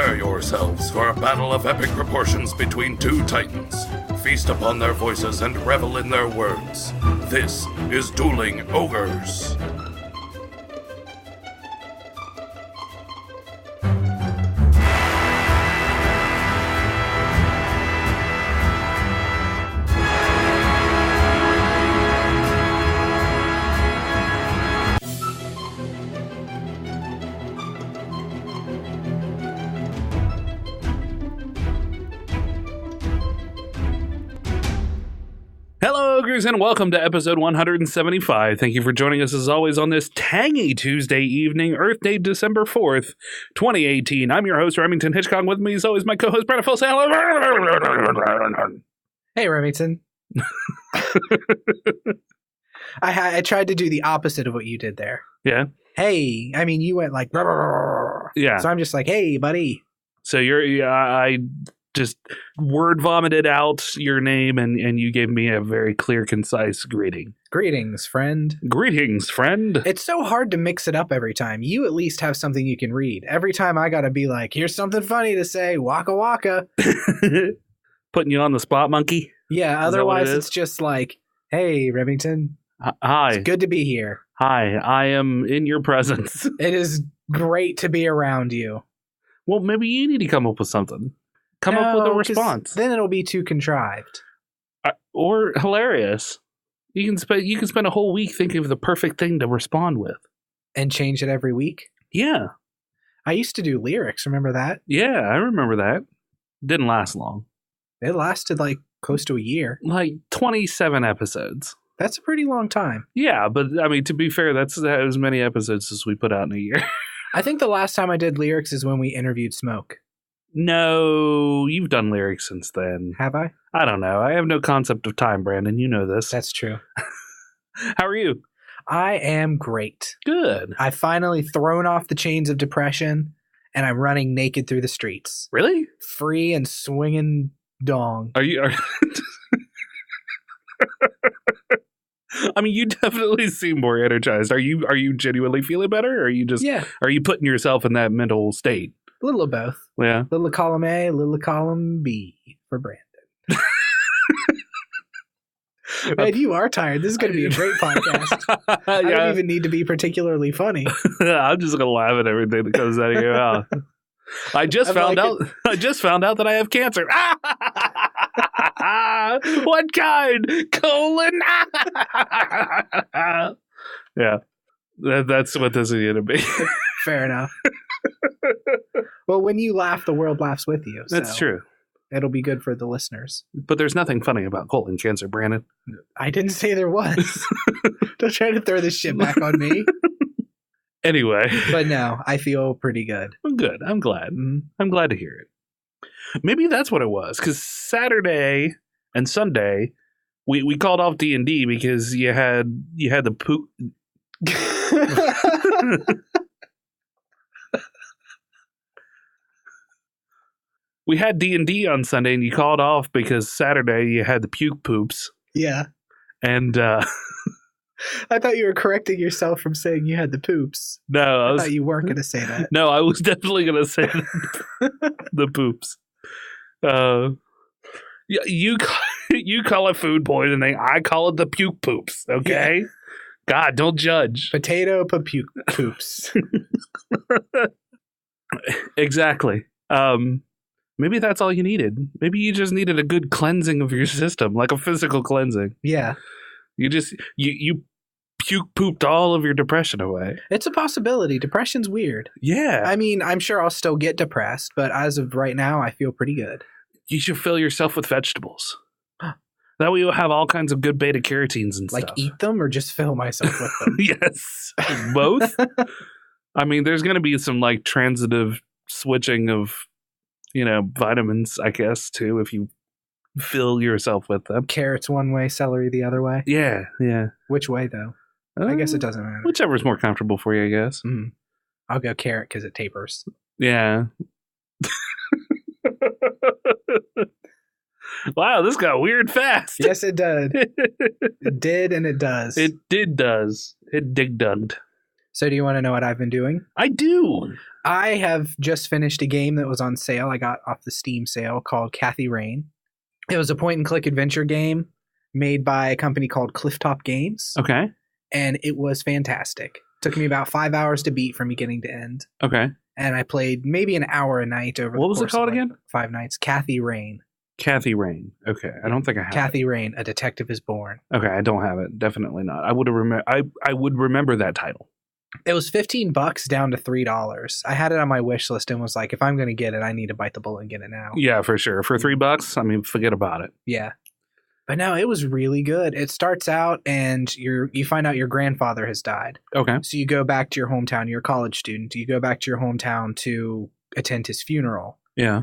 Prepare yourselves for a battle of epic proportions between two titans. Feast upon their voices and revel in their words. This is Dueling Ogres. Hello, Ogres, and welcome to episode 175. Thank you for joining us, as always, on this tangy Tuesday evening, Earth Day, December 4th, 2018. I'm your host, Remington Hitchcock. With me, as always, my co-host, Brandon Full. Hey, Remington. I tried to do the opposite of what you did there. Yeah? Hey, I mean, you went like... Yeah. So I'm just like, hey, buddy. So I just word vomited out your name, and you gave me a very clear, concise greeting. Greetings, friend. Greetings, friend. It's so hard to mix it up every time. You at least have something you can read. Every time I gotta be like, here's something funny to say, waka waka. Putting you on the spot, monkey? Yeah, otherwise it's just like, hey, Remington. Hi. It's good to be here. Hi, I am in your presence. It is great to be around you. Well, maybe you need to come up with something. Come up with a response. Then it'll be too contrived. Or hilarious. You can spend a whole week thinking of the perfect thing to respond with. And change it every week? Yeah. I used to do lyrics, remember that? Yeah, I remember that. Didn't last long. It lasted like close to a year. Like 27 episodes. That's a pretty long time. Yeah, but I mean, to be fair, that's as many episodes as we put out in a year. I think the last time I did lyrics is when we interviewed Smoke. No, you've done lyrics since then. Have I? I don't know. I have no concept of time, Brandon. You know this. That's true. How are you? I am great. Good. I've finally thrown off the chains of depression, and I'm running naked through the streets. Really? Free and swinging dong. Are you... I mean, you definitely seem more energized. Are you genuinely feeling better, or are you just... Yeah. Are you putting yourself in that mental state? A little of both. Yeah. Little of column A, little of column B for Brandon. Man, you are tired. This is going to be a great podcast. I don't even need to be particularly funny. I'm just going to laugh at everything that comes out of your mouth. I just found out that I have cancer. What kind? Colon. Yeah. That's what this is going to be. Fair enough. Well, when you laugh, the world laughs with you. So that's true. It'll be good for the listeners. But there's nothing funny about colon cancer, Brandon. I didn't say there was. Don't try to throw this shit back on me. Anyway. But no, I feel pretty good. I'm good. I'm glad. I'm glad to hear it. Maybe that's what it was. Because Saturday and Sunday, we called off D&D because you had the poop... We had D&D on Sunday, and you called off because Saturday you had the puke poops. Yeah. And I thought you were correcting yourself from saying you had the poops. No, I thought you weren't going to say that. No, I was definitely going to say the poops. You call it food poisoning. I call it the puke poops. Okay. Yeah. God, don't judge. Potato puke poops. Exactly. Maybe that's all you needed. Maybe you just needed a good cleansing of your system, like a physical cleansing. Yeah. You puke pooped all of your depression away. It's a possibility. Depression's weird. Yeah. I mean, I'm sure I'll still get depressed, but as of right now, I feel pretty good. You should fill yourself with vegetables. That way you'll have all kinds of good beta carotenes and stuff. Like eat them or just fill myself with them? Yes. Both? I mean, there's going to be some like transitive switching of, vitamins, I guess, too, if you fill yourself with them. Carrots one way, celery the other way? Yeah, yeah. Which way, though? I guess it doesn't matter. Whichever's more comfortable for you, I guess. I'll go carrot because it tapers. Yeah. Wow, this got weird fast. Yes, it did. It did, and it does. It did does. It dig-dugged. So do you want to know what I've been doing? I do. I have just finished a game that was on sale. I got off the Steam sale called Kathy Rain. It was a point-and-click adventure game made by a company called Clifftop Games. Okay. And it was fantastic. Took me about 5 hours to beat from beginning to end. Okay. And I played maybe an hour a night over What the was it course called of, again? 5 nights. Kathy Rain. Kathy Rain. Okay. I don't think I have Kathy Rain, A Detective is Born. it. Okay, I don't have it. Definitely not. I would have I would remember that title. It was $15 down to $3. I had it on my wish list and was like, if I'm going to get it, I need to bite the bullet and get it now. Yeah, for sure. For $3, I mean, forget about it. Yeah. But no, it was really good. It starts out and you find out your grandfather has died. Okay. So you go back to your hometown. You're a college student. You go back to your hometown to attend his funeral. Yeah.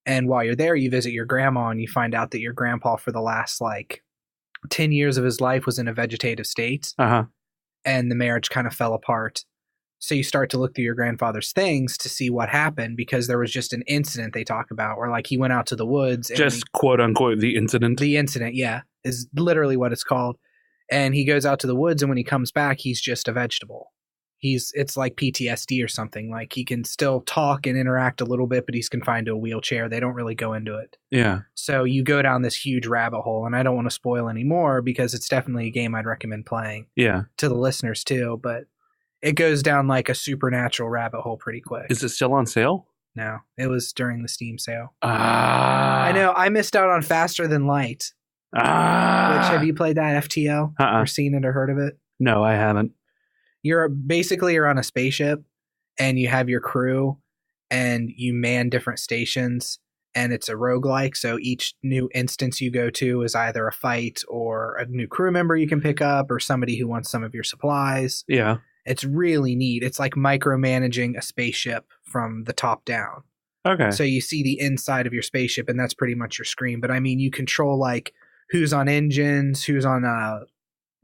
And while you're there, you visit your grandma and you find out that your grandpa for the last 10 years of his life was in a vegetative state. Uh-huh. And the marriage kind of fell apart. So you start to look through your grandfather's things to see what happened, because there was just an incident they talk about where he went out to the woods. And Just quote unquote the incident. The incident, yeah, is literally what it's called. And he goes out to the woods, and when he comes back, he's just a vegetable. It's like PTSD or something. He can still talk and interact a little bit, but he's confined to a wheelchair. They don't really go into it. Yeah. So you go down this huge rabbit hole, and I don't want to spoil any more because it's definitely a game I'd recommend playing. Yeah. To the listeners too, but it goes down like a supernatural rabbit hole pretty quick. Is it still on sale? No, it was during the Steam sale. Ah. I know. I missed out on Faster Than Light. Which, have you played that FTL? Or seen it or heard of it? No, I haven't. You're on a spaceship and you have your crew and you man different stations, and it's a roguelike. So each new instance you go to is either a fight or a new crew member you can pick up or somebody who wants some of your supplies. Yeah. It's really neat. It's like micromanaging a spaceship from the top down. Okay. So you see the inside of your spaceship, and that's pretty much your screen. But I mean, you control who's on engines, who's on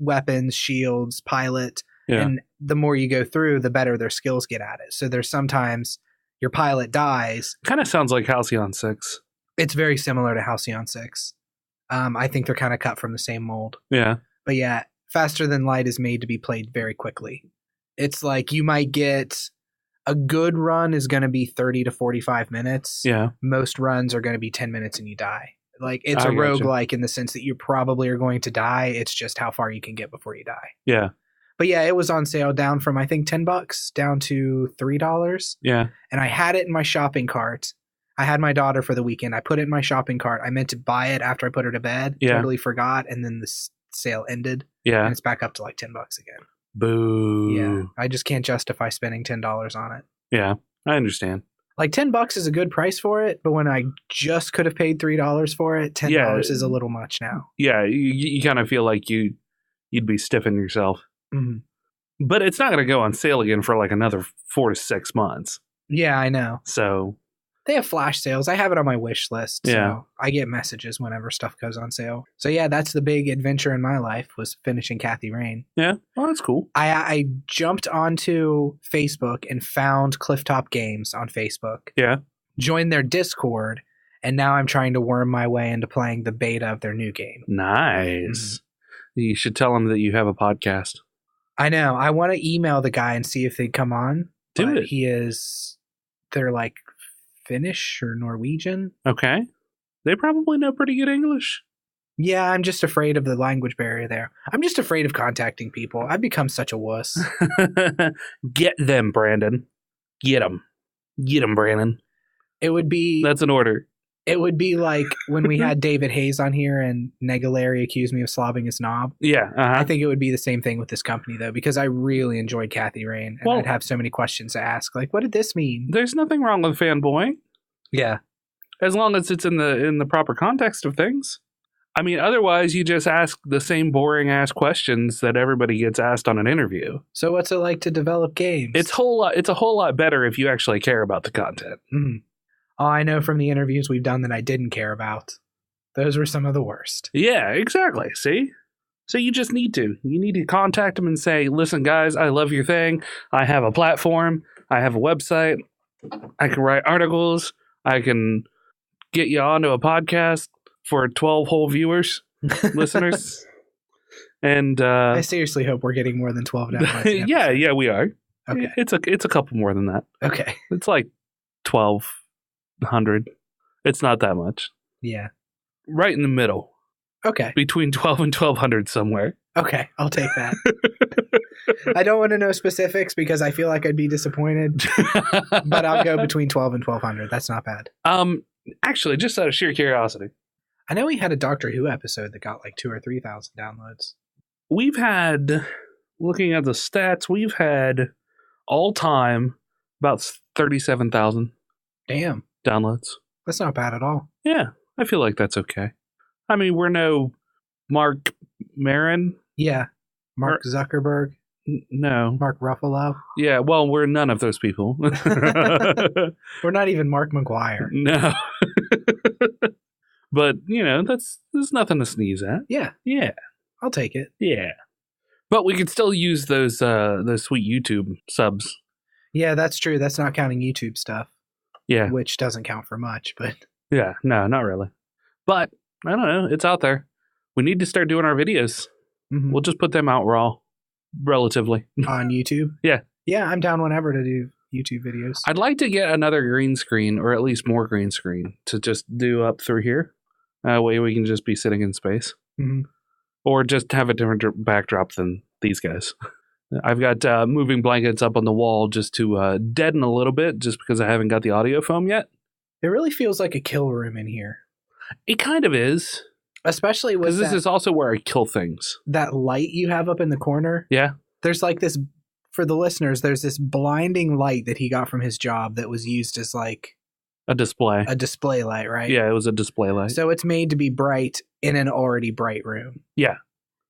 weapons, shields, pilot. Yeah. And the more you go through, the better their skills get at it. So there's sometimes your pilot dies. Kind of sounds like Halcyon 6. It's very similar to Halcyon 6. I think they're kind of cut from the same mold. Yeah. But yeah, Faster Than Light is made to be played very quickly. It's you might get a good run is going to be 30 to 45 minutes. Yeah. Most runs are going to be 10 minutes and you die. It's a roguelike in the sense that you probably are going to die. It's just how far you can get before you die. Yeah. But yeah, it was on sale down from, I think, $10 down to $3. Yeah. And I had it in my shopping cart. I had my daughter for the weekend. I put it in my shopping cart. I meant to buy it after I put her to bed. Yeah. Totally forgot. And then the sale ended. Yeah. And it's back up to $10 again. Boo. Yeah. I just can't justify spending $10 on it. Yeah. I understand. $10 is a good price for it, but when I just could have paid $3 for it, $10 is a little much now. Yeah. You kind of feel like you'd be stiffing yourself. Mm-hmm. But it's not going to go on sale again for another 4 to 6 months. Yeah, I know. So they have flash sales. I have it on my wish list. Yeah. So I get messages whenever stuff goes on sale. So yeah, that's the big adventure in my life, was finishing Kathy Rain. Yeah. Well, that's cool. I jumped onto Facebook and found Clifftop Games on Facebook. Yeah. Joined their Discord, and now I'm trying to worm my way into playing the beta of their new game. Nice. Mm-hmm. You should tell them that you have a podcast. I know. I want to email the guy and see if they'd come on. Do it. They're Finnish or Norwegian. Okay. They probably know pretty good English. Yeah, I'm just afraid of the language barrier there. I'm just afraid of contacting people. I've become such a wuss. Get them, Brandon. Get them. Get them, Brandon. That's an order. It would be like when we had David Hayes on here and Negalari accused me of slobbing his knob. Yeah. Uh-huh. I think it would be the same thing with this company, though, because I really enjoyed Kathy Rain. And I'd have so many questions to ask. What did this mean? There's nothing wrong with fanboying. Yeah. As long as it's in the proper context of things. I mean, otherwise you just ask the same boring ass questions that everybody gets asked on an interview. So what's it like to develop games? It's a whole lot better if you actually care about the content. Mm-hmm. Oh, I know from the interviews we've done that I didn't care about. Those were some of the worst. Yeah, exactly. See? So you just need to. You need to contact them and say, listen, guys, I love your thing. I have a platform. I have a website. I can write articles. I can get you onto a podcast for 12 whole viewers, listeners. And I seriously hope we're getting more than 12 downloads. yeah, we are. Okay. It's a couple more than that. Okay. It's like 1,200. It's not that much. Yeah. Right in the middle. Okay. Between 12 and 1,200 somewhere. Okay, I'll take that. I don't want to know specifics because I feel like I'd be disappointed, but I'll go between 12 and 1,200. That's not bad. Actually, just out of sheer curiosity, I know we had a Doctor Who episode that got like 2,000 or 3,000 downloads. We've had, looking at the stats, we've had all time about 37,000. Damn. Downloads. That's not bad at all. Yeah, I feel like that's okay. I mean, we're no Mark Maron. Yeah. Mark Zuckerberg. No. Mark Ruffalo. Yeah, well, we're none of those people. We're not even Mark McGuire. No. But, there's nothing to sneeze at. Yeah. Yeah. I'll take it. Yeah. But we could still use those sweet YouTube subs. Yeah, that's true. That's not counting YouTube stuff. Yeah. Which doesn't count for much, but... Yeah, no, not really. But, I don't know. It's out there. We need to start doing our videos. Mm-hmm. We'll just put them out raw, relatively. On YouTube? Yeah. Yeah, I'm down whenever to do YouTube videos. I'd like to get another green screen, or at least more green screen, to just do up through here. That way we can just be sitting in space. Mm-hmm. Or just have a different backdrop than these guys. I've got moving blankets up on the wall just to deaden a little bit, just because I haven't got the audio foam yet. It really feels like a kill room in here. It kind of is. Especially with because this is also where I kill things. That light you have up in the corner. Yeah. There's like this, for the listeners, there's this blinding light that he got from his job that was used as like a display light, right? Yeah, it was a display light. So it's made to be bright in an already bright room. Yeah.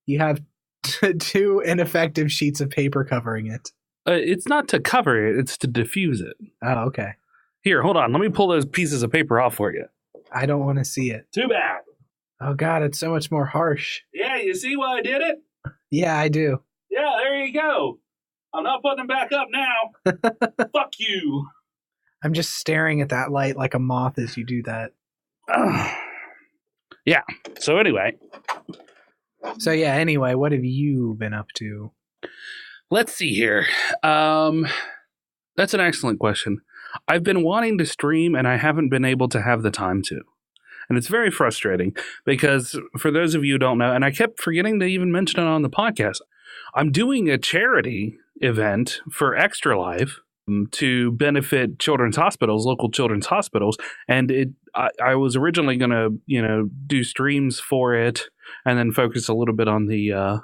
You have 2 ineffective sheets of paper covering it. It's not to cover it, it's to diffuse it. Oh, okay. Here, hold on. Let me pull those pieces of paper off for you. I don't want to see it. Too bad. Oh, God, it's so much more harsh. Yeah, you see why I did it? Yeah, I do. Yeah, there you go. I'm not putting them back up now. Fuck you. I'm just staring at that light like a moth as you do that. Yeah. So anyway, what have you been up to? Let's see here. That's an excellent question. I've been wanting to stream and I haven't been able to have the time to. And it's very frustrating because for those of you who don't know, and I kept forgetting to even mention it on the podcast, I'm doing a charity event for Extra Life to benefit children's hospitals, local children's hospitals. And I was originally going to, do streams for it and then focus a little bit on the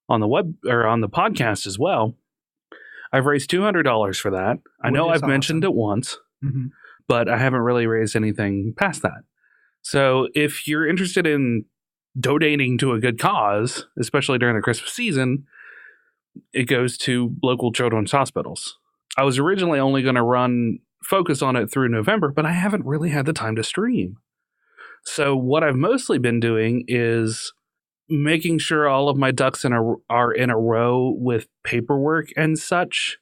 web or on the podcast as well. I've raised $200 for that. I know I've mentioned it once, but I haven't really raised anything past that. So if you're interested in donating to a good cause, especially during the Christmas season, it goes to local children's hospitals. I was originally only going to focus on it through November, but I haven't really had the time to stream. So what I've mostly been doing is making sure all of my ducks are in a row with paperwork and such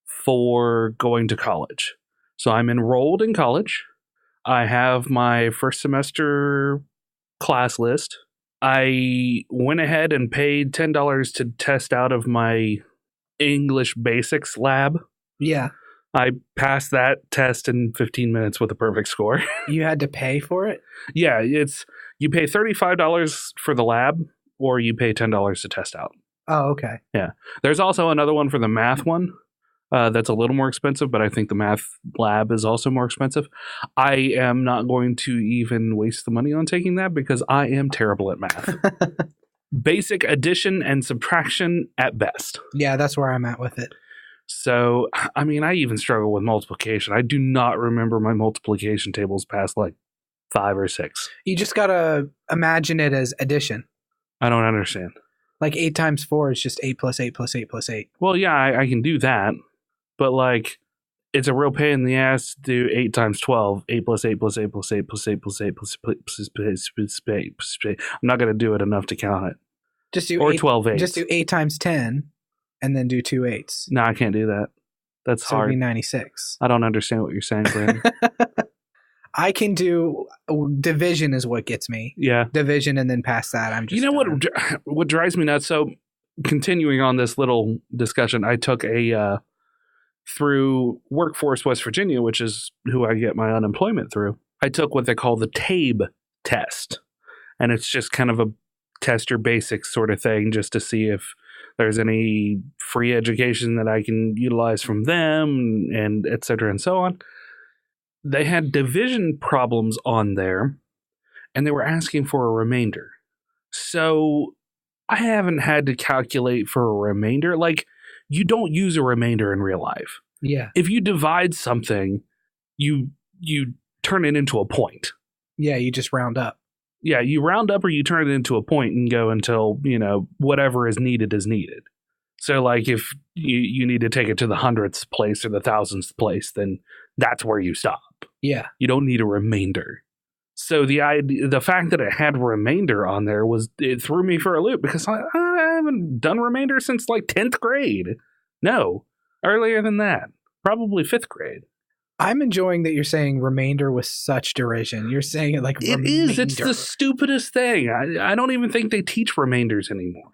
for going to college. So I'm enrolled in college. I have my first semester class list. I went ahead and paid $10 to test out of my English basics lab. Yeah. I passed that test in 15 minutes with a perfect score. You had to pay for it? Yeah, you pay $35 for the lab or you pay $10 to test out. Oh, okay. Yeah. There's also another one for the math one. That's a little more expensive, but I think the math lab is also more expensive. I am not going to even waste the money on taking that because I am terrible at math. Basic addition and subtraction at best. Yeah, that's where I'm at with it. So, I mean, I even struggle with multiplication. I do not remember my multiplication tables past like 5 or 6. You just got to imagine it as addition. I don't understand. Like 8 times 4 is just 8 plus 8 plus 8 plus 8. Well, yeah, I can do that. But, like, it's a real pain in the ass to do 8 times 12. 8 plus 8 plus 8 plus 8 plus 8 plus 8 plus 8 plus 8. I'm not going to do it enough to count it. Just do or 12 8s. Just do 8 times 10 and then do 2 8s. No, I can't do that. That's so hard. It'd be 96. I don't understand what you're saying, Brandon. I can do division is what gets me. Yeah. Division, and then past that, I'm just. You know done. what drives me nuts? So, continuing on this little discussion, I took a through Workforce West Virginia, which is who I get my unemployment through. I took what they call the TABE test, and it's just kind of a test your basics sort of thing, just to see if there's any free education that I can utilize from them, and et cetera and so on. They had division problems on there, and they were asking for a remainder. So I haven't had to calculate for a remainder. Like, you don't use a remainder in real life. Yeah. If you divide something, you turn it into a point. Yeah, you just round up. Yeah, you round up or you turn it into a point and go until, whatever is needed is needed. So, like, if you need to take it to the hundredth place or the thousandth place, then that's where you stop. Yeah. You don't need a remainder. So the fact that it had remainder on there it threw me for a loop, because I haven't done remainder since like 10th grade. No, earlier than that. Probably 5th grade. I'm enjoying that you're saying remainder with such derision. You're saying it like it remainder. is. It's the stupidest thing. I don't even think they teach remainders anymore.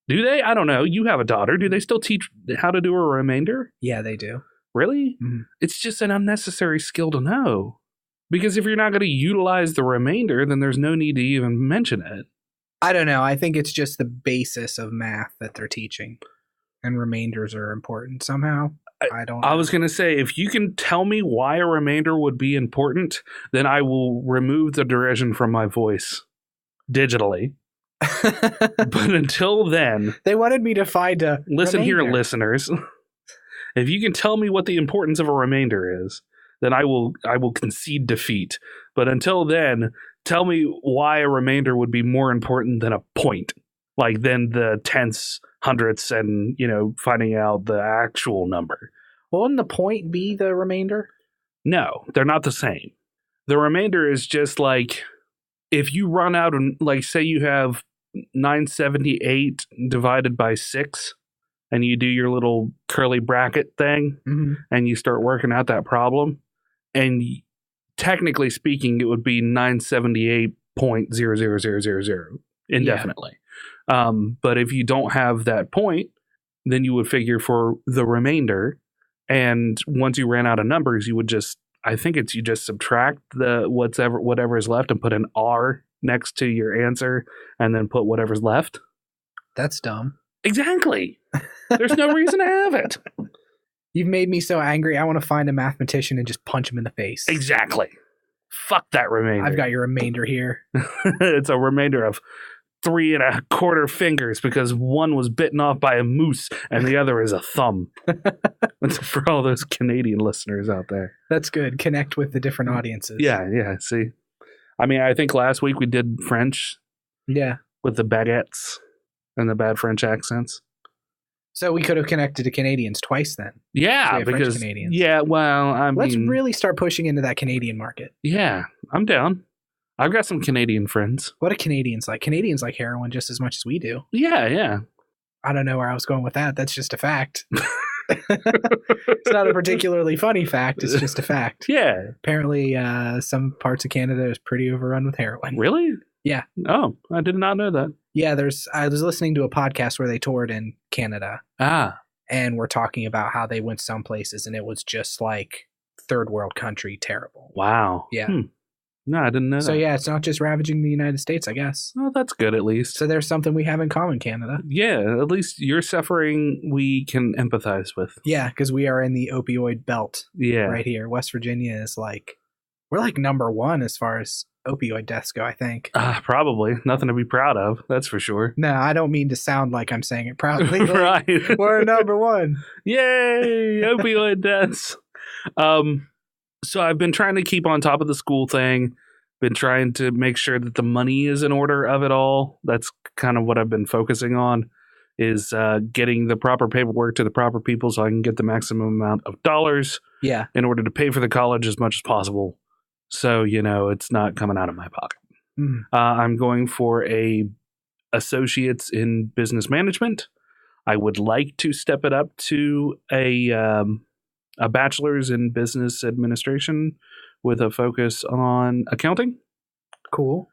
Do they? I don't know. You have a daughter. Do they still teach how to do a remainder? Yeah, they do. Really? Mm-hmm. It's just an unnecessary skill to know. Because if you're not going to utilize the remainder, then there's no need to even mention it. I don't know. I think it's just the basis of math that they're teaching. And remainders are important somehow. I don't know. I was going to say, if you can tell me why a remainder would be important, then I will remove the derision from my voice digitally. But until then... They wanted me to find a Listen remainder. here, listeners. If you can tell me what the importance of a remainder is, then I will concede defeat. But until then, tell me why a remainder would be more important than a point. Like, than the tenths, hundredths, and, finding out the actual number. Wouldn't the point be the remainder? No, they're not the same. The remainder is just like, if you run out and, like, say you have 978 divided by 6, and you do your little curly bracket thing, mm-hmm. and you start working out that problem, and technically speaking, it would be 978.00000 indefinitely. Yeah. But if you don't have that point, then you would figure for the remainder, and once you ran out of numbers, you would just, I think it's, you just subtract the whatever is left and put an R next to your answer, and then put whatever's left. That's dumb. Exactly. There's no reason to have it. You've made me so angry. I want to find a mathematician and just punch him in the face. Exactly. Fuck that remainder. I've got your remainder here. It's a remainder of 3 1/4 fingers, because one was bitten off by a moose and the other is a thumb. That's for all those Canadian listeners out there. That's good. Connect with the different audiences. Yeah. See, I mean, I think last week we did French. Yeah. With the baguettes and the bad French accents. So we could have connected to Canadians twice then. Yeah, so because Canadians. Yeah, well, let's really start pushing into that Canadian market. Yeah, I'm down. I've got some Canadian friends. What are Canadians like? Canadians like heroin just as much as we do. Yeah. I don't know where I was going with that. That's just a fact. It's not a particularly funny fact. It's just a fact. Yeah. Apparently, some parts of Canada is pretty overrun with heroin. Really? Yeah. Oh, I did not know that. Yeah, I was listening to a podcast where they toured in Canada. And we're talking about how they went some places and it was just like third world country terrible. Wow. Yeah. No, I didn't know that. So yeah, it's not just ravaging the United States, I guess. Well, that's good at least. So there's something we have in common, Canada. Yeah, at least your suffering we can empathize with. Yeah, because we are in the opioid belt. Yeah. Right here. West Virginia is we're like number 1 as far as opioid deaths go, I think. Probably. Nothing to be proud of, that's for sure. No, I don't mean to sound like I'm saying it proudly. Right. We're number 1. Yay! Opioid deaths. So I've been trying to keep on top of the school thing. Been trying to make sure that the money is in order of it all. That's kind of what I've been focusing on, is getting the proper paperwork to the proper people so I can get the maximum amount of dollars in order to pay for the college as much as possible. So, it's not coming out of my pocket. I'm going for a associate's in business management. I would like to step it up to a bachelor's in business administration with a focus on accounting. Cool.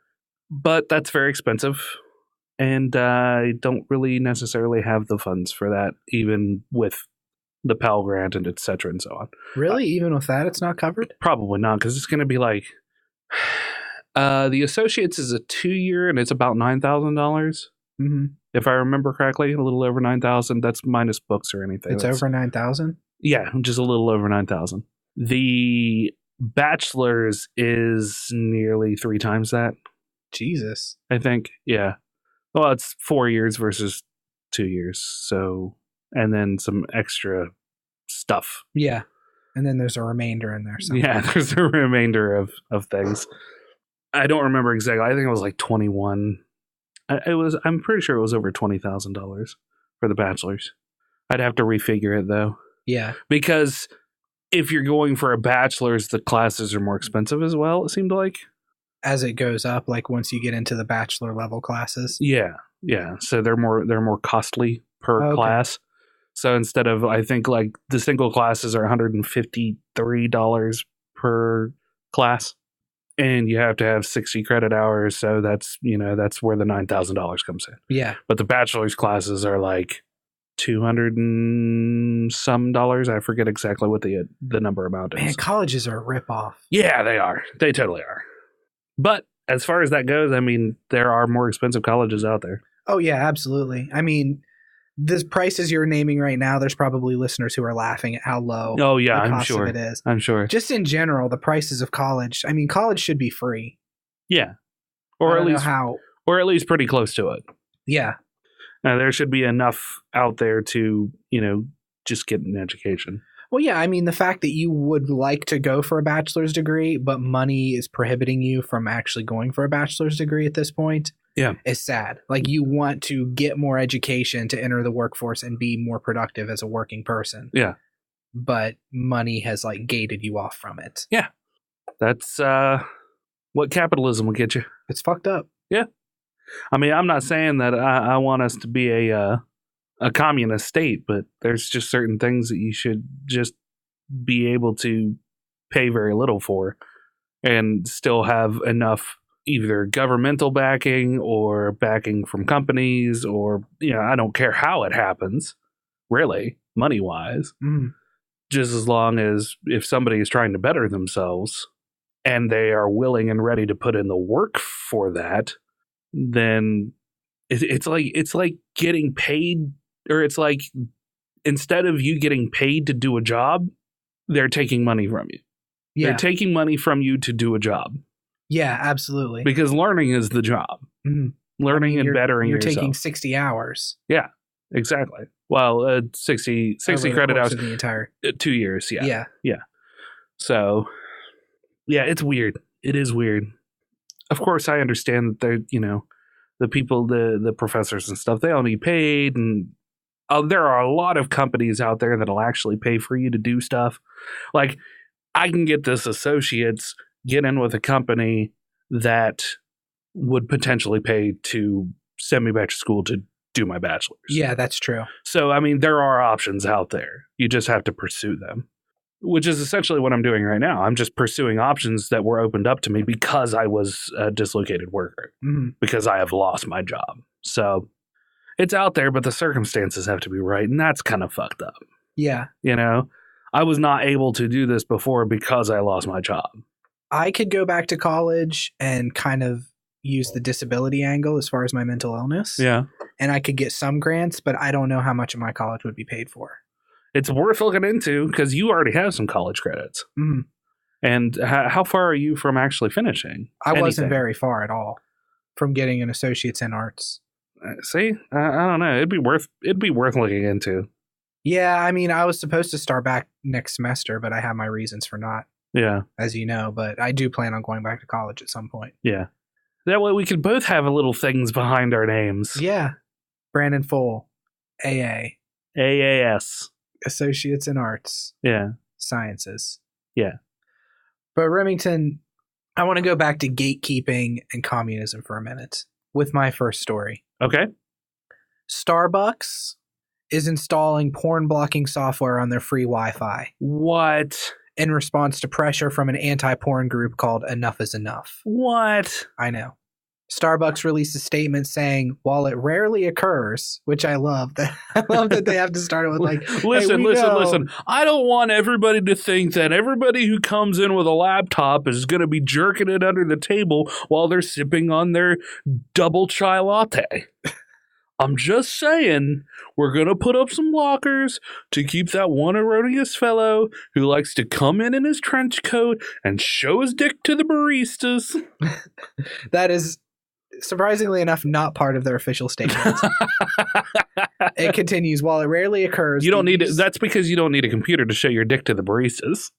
But that's very expensive. And I don't really necessarily have the funds for that, even with the Pell Grant and et cetera and so on. Really? Even with that, it's not covered? Probably not, because it's going to be like... the Associates is a 2-year, and it's about $9,000. Mm-hmm. If I remember correctly, a little over 9,000. That's minus books or anything. It's over 9,000? Yeah, just a little over 9,000. The Bachelor's is nearly 3 times that. Jesus. I think, yeah. Well, it's 4 years versus 2 years, so... And then some extra stuff. Yeah. And then there's a remainder in there. Somewhere. Yeah, there's a remainder of things. I don't remember exactly. I think it was like 21. I'm pretty sure it was over $20,000 for the Bachelor's. I'd have to refigure it though. Yeah. Because if you're going for a Bachelor's, the classes are more expensive as well, it seemed like. As it goes up, like once you get into the bachelor level classes. Yeah. Yeah. So they're more costly per class. So instead of, I think like the single classes are $153 per class, and you have to have 60 credit hours. So that's, that's where the $9,000 comes in. Yeah. But the bachelor's classes are like $200 and some dollars. I forget exactly what the number amount is. Man, colleges are a ripoff. Yeah, they are. They totally are. But as far as that goes, I mean, there are more expensive colleges out there. Oh, yeah, absolutely. I mean, the prices you're naming right now, there's probably listeners who are laughing at how low the cost I'm sure of it is. I'm sure. Just in general, the prices of college. I mean, college should be free. Yeah. Or at least pretty close to it. Yeah. There should be enough out there to, just get an education. Well, yeah, I mean, the fact that you would like to go for a bachelor's degree, but money is prohibiting you from actually going for a bachelor's degree at this point, is sad. Like, you want to get more education to enter the workforce and be more productive as a working person. Yeah. But money has, like, gated you off from it. Yeah. That's what capitalism will get you. It's fucked up. Yeah. I mean, I'm not saying that I want us to be a communist state, but there's just certain things that you should just be able to pay very little for and still have enough either governmental backing or backing from companies or, I don't care how it happens, really, money-wise. Mm. Just as long as if somebody is trying to better themselves and they are willing and ready to put in the work for that, then it's like getting paid. Or it's like, instead of you getting paid to do a job, they're taking money from you. Yeah. They're taking money from you to do a job. Yeah, absolutely. Because learning is the job. Mm-hmm. Learning and bettering yourself. You're taking 60 hours. Yeah, exactly. Well, 60 credit hours. The entire 2 years, yeah. Yeah. So, yeah, it's weird. It is weird. Of course, I understand that they're, the people, the professors and stuff, they all need paid, and there are a lot of companies out there that'll actually pay for you to do stuff. Like, I can get this associates, get in with a company that would potentially pay to send me back to school to do my bachelor's. Yeah, that's true. So, I mean, there are options out there. You just have to pursue them, which is essentially what I'm doing right now. I'm just pursuing options that were opened up to me because I was a dislocated worker, because I have lost my job. So it's out there, but the circumstances have to be right, and that's kind of fucked up. Yeah. I was not able to do this before because I lost my job. I could go back to college and kind of use the disability angle as far as my mental illness. Yeah. And I could get some grants, but I don't know how much of my college would be paid for. It's worth looking into because you already have some college credits. Mm-hmm. And how far are you from actually finishing? I wasn't very far at all from getting an associate's in arts. See, I don't know. It'd be worth looking into. Yeah, I mean, I was supposed to start back next semester, but I have my reasons for not. Yeah, as you know. But I do plan on going back to college at some point. Yeah, that way we could both have a little things behind our names. Yeah, Brandon Full, AA, AAS, Associates in Arts. Yeah, Sciences. Yeah, but Remington, I want to go back to gatekeeping and communism for a minute with my first story. Okay. Starbucks is installing porn blocking software on their free Wi-Fi. What? in response to pressure from an anti-porn group called Enough is Enough. What? I know. Starbucks released a statement saying, while it rarely occurs, which I love that they have to start it with like, listen. I don't want everybody to think that everybody who comes in with a laptop is going to be jerking it under the table while they're sipping on their double chai latte. I'm just saying, we're going to put up some lockers to keep that one erroneous fellow who likes to come in his trench coat and show his dick to the baristas. That is, surprisingly enough, not part of their official statement. It continues, while it rarely occurs. You don't need it. That's because you don't need a computer to show your dick to the baristas.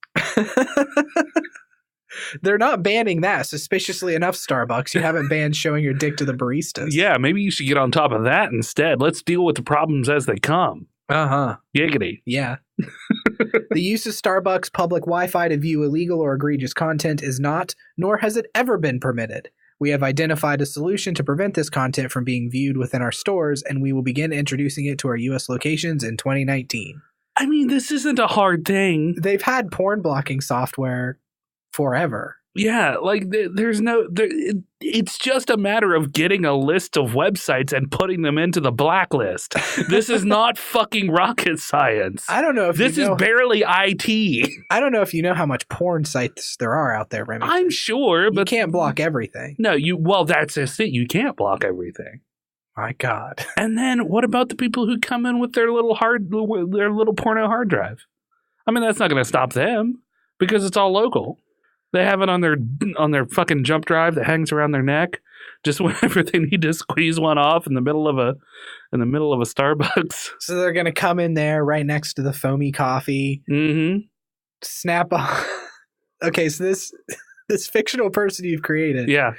They're not banning that. Suspiciously enough, Starbucks, you haven't banned showing your dick to the baristas. Yeah, maybe you should get on top of that instead. Let's deal with the problems as they come. Uh-huh. Giggity. Yeah. The use of Starbucks public Wi-Fi to view illegal or egregious content is not, nor has it ever been permitted. We have identified a solution to prevent this content from being viewed within our stores, and we will begin introducing it to our U.S. locations in 2019. I mean, this isn't a hard thing. They've had porn blocking software forever. Yeah, like it's just a matter of getting a list of websites and putting them into the blacklist. This is not fucking rocket science. I don't know if this is barely IT. I don't know if you know how much porn sites there are out there, Remington. I'm sure, but you can't block everything. No, well, that's just it. You can't block everything. My God. And then what about the people who come in with their little porno hard drive? I mean, that's not going to stop them because it's all local. They have it on their fucking jump drive that hangs around their neck, just whenever they need to squeeze one off in the middle of a Starbucks. So they're gonna come in there right next to the foamy coffee. Mm-hmm. Snap on. Okay, so this fictional person you've created, yeah,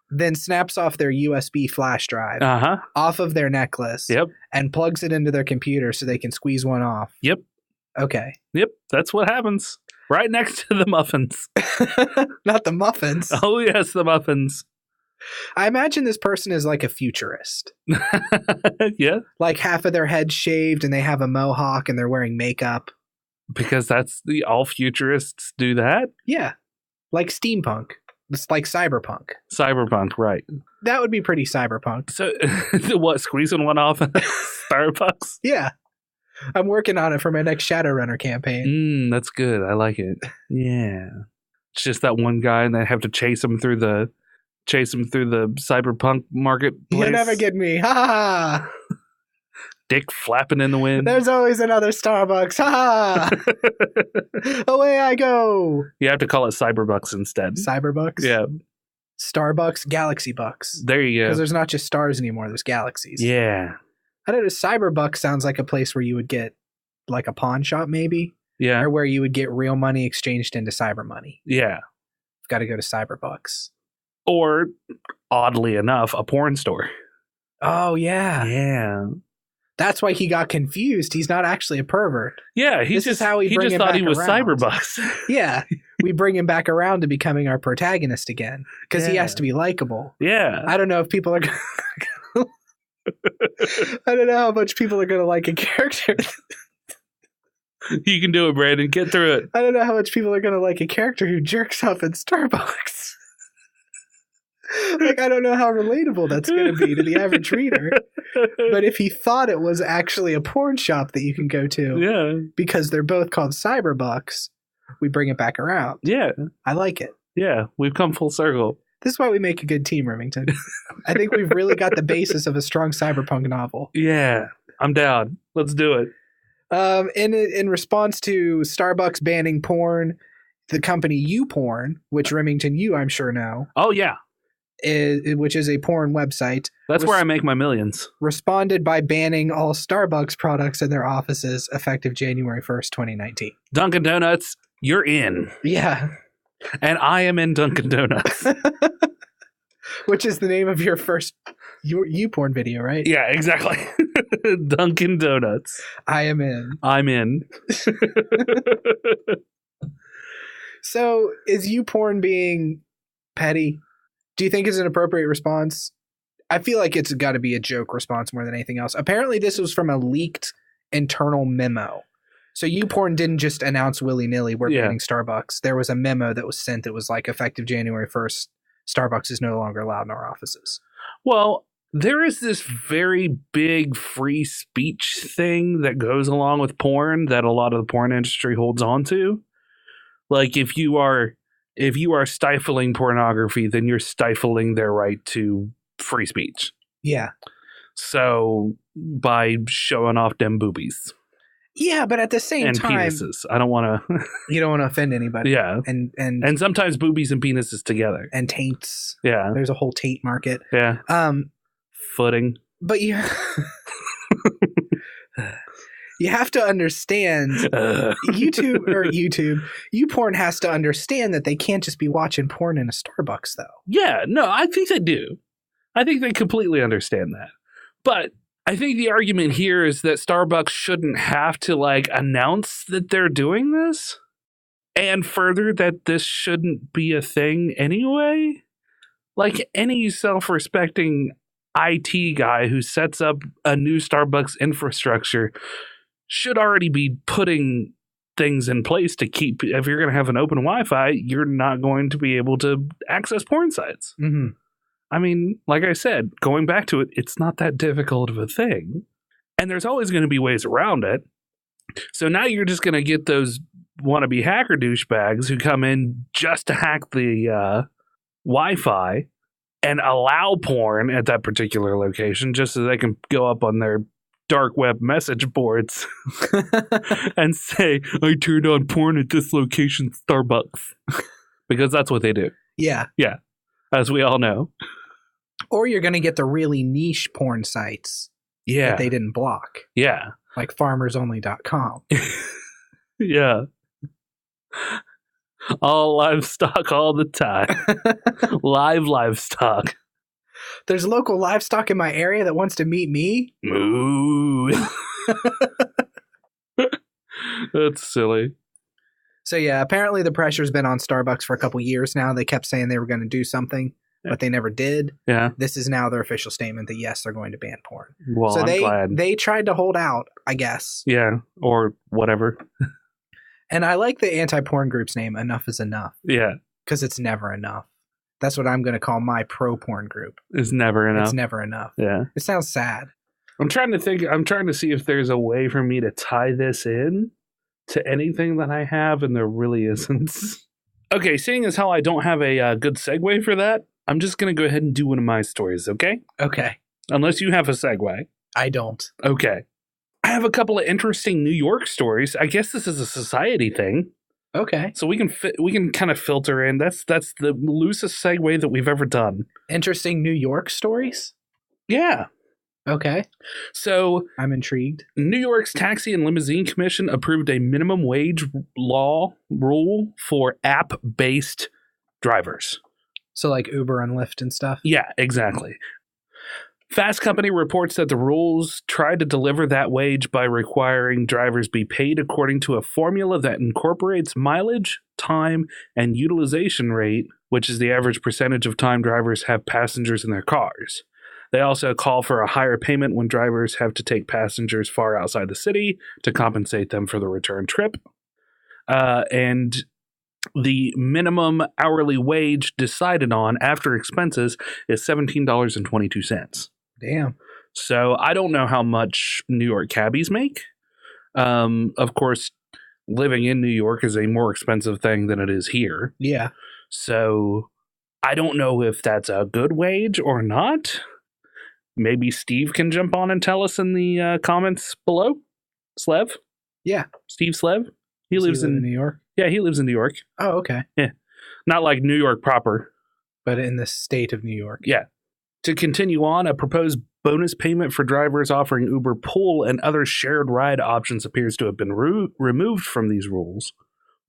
then snaps off their USB flash drive off of their necklace. Yep, and plugs it into their computer so they can squeeze one off. Yep. Okay. Yep, that's what happens. Right next to the muffins. Not the muffins. Oh, yes, the muffins. I imagine this person is like a futurist. Yeah. Like half of their head shaved and they have a mohawk and they're wearing makeup. Because all futurists do that? Yeah. Like steampunk. It's like cyberpunk. Cyberpunk, right. That would be pretty cyberpunk. So, what, squeezing one off at Starbucks? Yeah. I'm working on it for my next Shadowrunner campaign. That's good. I like it. Yeah. It's just that one guy and they have to chase him through the cyberpunk marketplace. You'll never get me. Ha ha. Dick flapping in the wind. There's always another Starbucks. Ha ha. Away I go. You have to call it Cyberbucks instead. Cyberbucks? Yeah. Starbucks, Galaxy Bucks. There you go. Because there's not just stars anymore, there's galaxies. Yeah. I don't know, Cyberbucks sounds like a place where you would get like a pawn shop maybe. Yeah. Or where you would get real money exchanged into cyber money. Yeah. You've got to go to Cyberbucks. Or, oddly enough, a porn store. Oh, yeah. Yeah. That's why he got confused. He's not actually a pervert. Yeah, he just thought he was Cyberbucks. Yeah. We bring him back around to becoming our protagonist again. Because he has to be likable. Yeah. I don't know if people are I don't know how much people are going to like a character. You can do it, Brandon. Get through it. I don't know how much people are going to like a character who jerks off in Starbucks. Like, I don't know how relatable that's going to be to the average reader. But if he thought it was actually a porn shop that you can go to, because they're both called Cyberbucks, we bring it back around. Yeah. I like it. Yeah, we've come full circle. This is why we make a good team, Remington. I think we've really got the basis of a strong cyberpunk novel. Yeah, I'm down. Let's do it. In response to Starbucks banning porn, the company YouPorn, which Remington, I'm sure know. Oh, yeah. Which is a porn website. That's where I make my millions. Responded by banning all Starbucks products in their offices effective January 1st, 2019. Dunkin' Donuts, you're in. Yeah. And I am in Dunkin' Donuts. Which is the name of your first YouPorn video, right? Yeah, exactly. Dunkin' Donuts. I am in. I'm in. So, is YouPorn being petty? Do you think it's an appropriate response? I feel like it's got to be a joke response more than anything else. Apparently, this was from a leaked internal memo. So YouPorn didn't just announce willy-nilly we're banning Starbucks. There was a memo that was sent that was like, effective January 1st, Starbucks is no longer allowed in our offices. Well, there is this very big free speech thing that goes along with porn that a lot of the porn industry holds on to. Like, if you are stifling pornography, then you're stifling their right to free speech. Yeah. So, by showing off them boobies. Yeah, but at the same time, penises. I don't want to. You don't want to offend anybody. Yeah, and sometimes boobies and penises together, and taints. Yeah, there's a whole taint market. Yeah. Footing. But you have to understand. YouPorn has to understand that they can't just be watching porn in a Starbucks, though. Yeah, no, I think they do. I think they completely understand that, but. I think the argument here is that Starbucks shouldn't have to like announce that they're doing this, and further that this shouldn't be a thing anyway. Like any self-respecting IT guy who sets up a new Starbucks infrastructure should already be putting things in place to keep, if you're going to have an open Wi-Fi, you're not going to be able to access porn sites. Mm-hmm. I mean, like I said, going back to it, it's not that difficult of a thing. And there's always going to be ways around it. So now you're just going to get those wannabe hacker douchebags who come in just to hack the Wi-Fi and allow porn at that particular location just so they can go up on their dark web message boards and say, I turned on porn at this location, Starbucks. Because that's what they do. Yeah. Yeah. As we all know. Or you're going to get the really niche porn sites that they didn't block. Yeah. Like farmersonly.com. Yeah. All livestock all the time. Live livestock. There's local livestock in my area that wants to meet me. Moo. That's silly. So yeah, apparently the pressure's been on Starbucks for a couple years now. They kept saying they were going to do something, but they never did. Yeah. This is now their official statement that yes, they're going to ban porn. Well, so I'm glad. They tried to hold out, I guess. Yeah, or whatever. And I like the anti-porn group's name, Enough is Enough. Yeah. Because it's never enough. That's what I'm going to call my pro-porn group. It's never enough. It's never enough. Yeah. It sounds sad. I'm trying to see if there's a way for me to tie this in to anything that I have, and there really isn't. Okay, seeing as how I don't have a good segue for that, I'm just going to go ahead and do one of my stories, okay? Okay. Unless you have a segue. I don't. Okay. I have a couple of interesting New York stories. I guess this is a society thing. Okay. So we can kind of filter in. That's the loosest segue that we've ever done. Interesting New York stories? Yeah. Okay. So I'm intrigued. New York's Taxi and Limousine Commission approved a minimum wage rule for app-based drivers. So like Uber and Lyft and stuff? Yeah, exactly. Fast Company reports that the rules tried to deliver that wage by requiring drivers be paid according to a formula that incorporates mileage, time, and utilization rate, which is the average percentage of time drivers have passengers in their cars. They also call for a higher payment when drivers have to take passengers far outside the city to compensate them for the return trip. And the minimum hourly wage decided on after expenses is $17.22. Damn. So I don't know how much New York cabbies make. Of course, living in New York is a more expensive thing than it is here. Yeah. So I don't know if that's a good wage or not. Maybe Steve can jump on and tell us in the comments below. Slev? Yeah. Steve Slev? He lives in New York. Yeah, he lives in New York. Oh, okay. Yeah. Not like New York proper. But in the state of New York. Yeah. To continue on, a proposed bonus payment for drivers offering Uber Pool and other shared ride options appears to have been removed from these rules.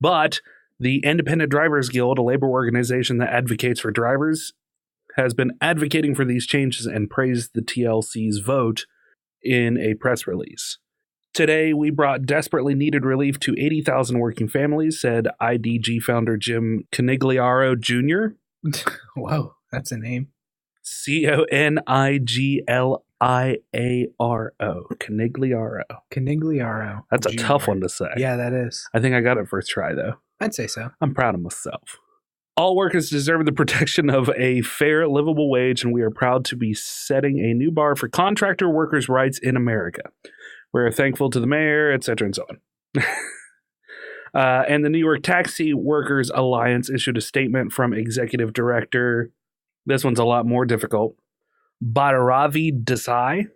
But the Independent Drivers Guild, a labor organization that advocates for drivers, has been advocating for these changes and praised the TLC's vote in a press release. Today, we brought desperately needed relief to 80,000 working families, said IDG founder Jim Conigliaro Jr. Whoa, that's a name. Conigliaro. Canigliaro. Canigliaro. That's a Junior. tough one to say. Yeah, that is. I think I got it first try, though. I'd say so. I'm proud of myself. All workers deserve the protection of a fair, livable wage, and we are proud to be setting a new bar for contractor workers' rights in America. We're thankful to the mayor, etc., and so on. And the New York Taxi Workers Alliance issued a statement from executive director. This one's a lot more difficult. Bhairavi Desai.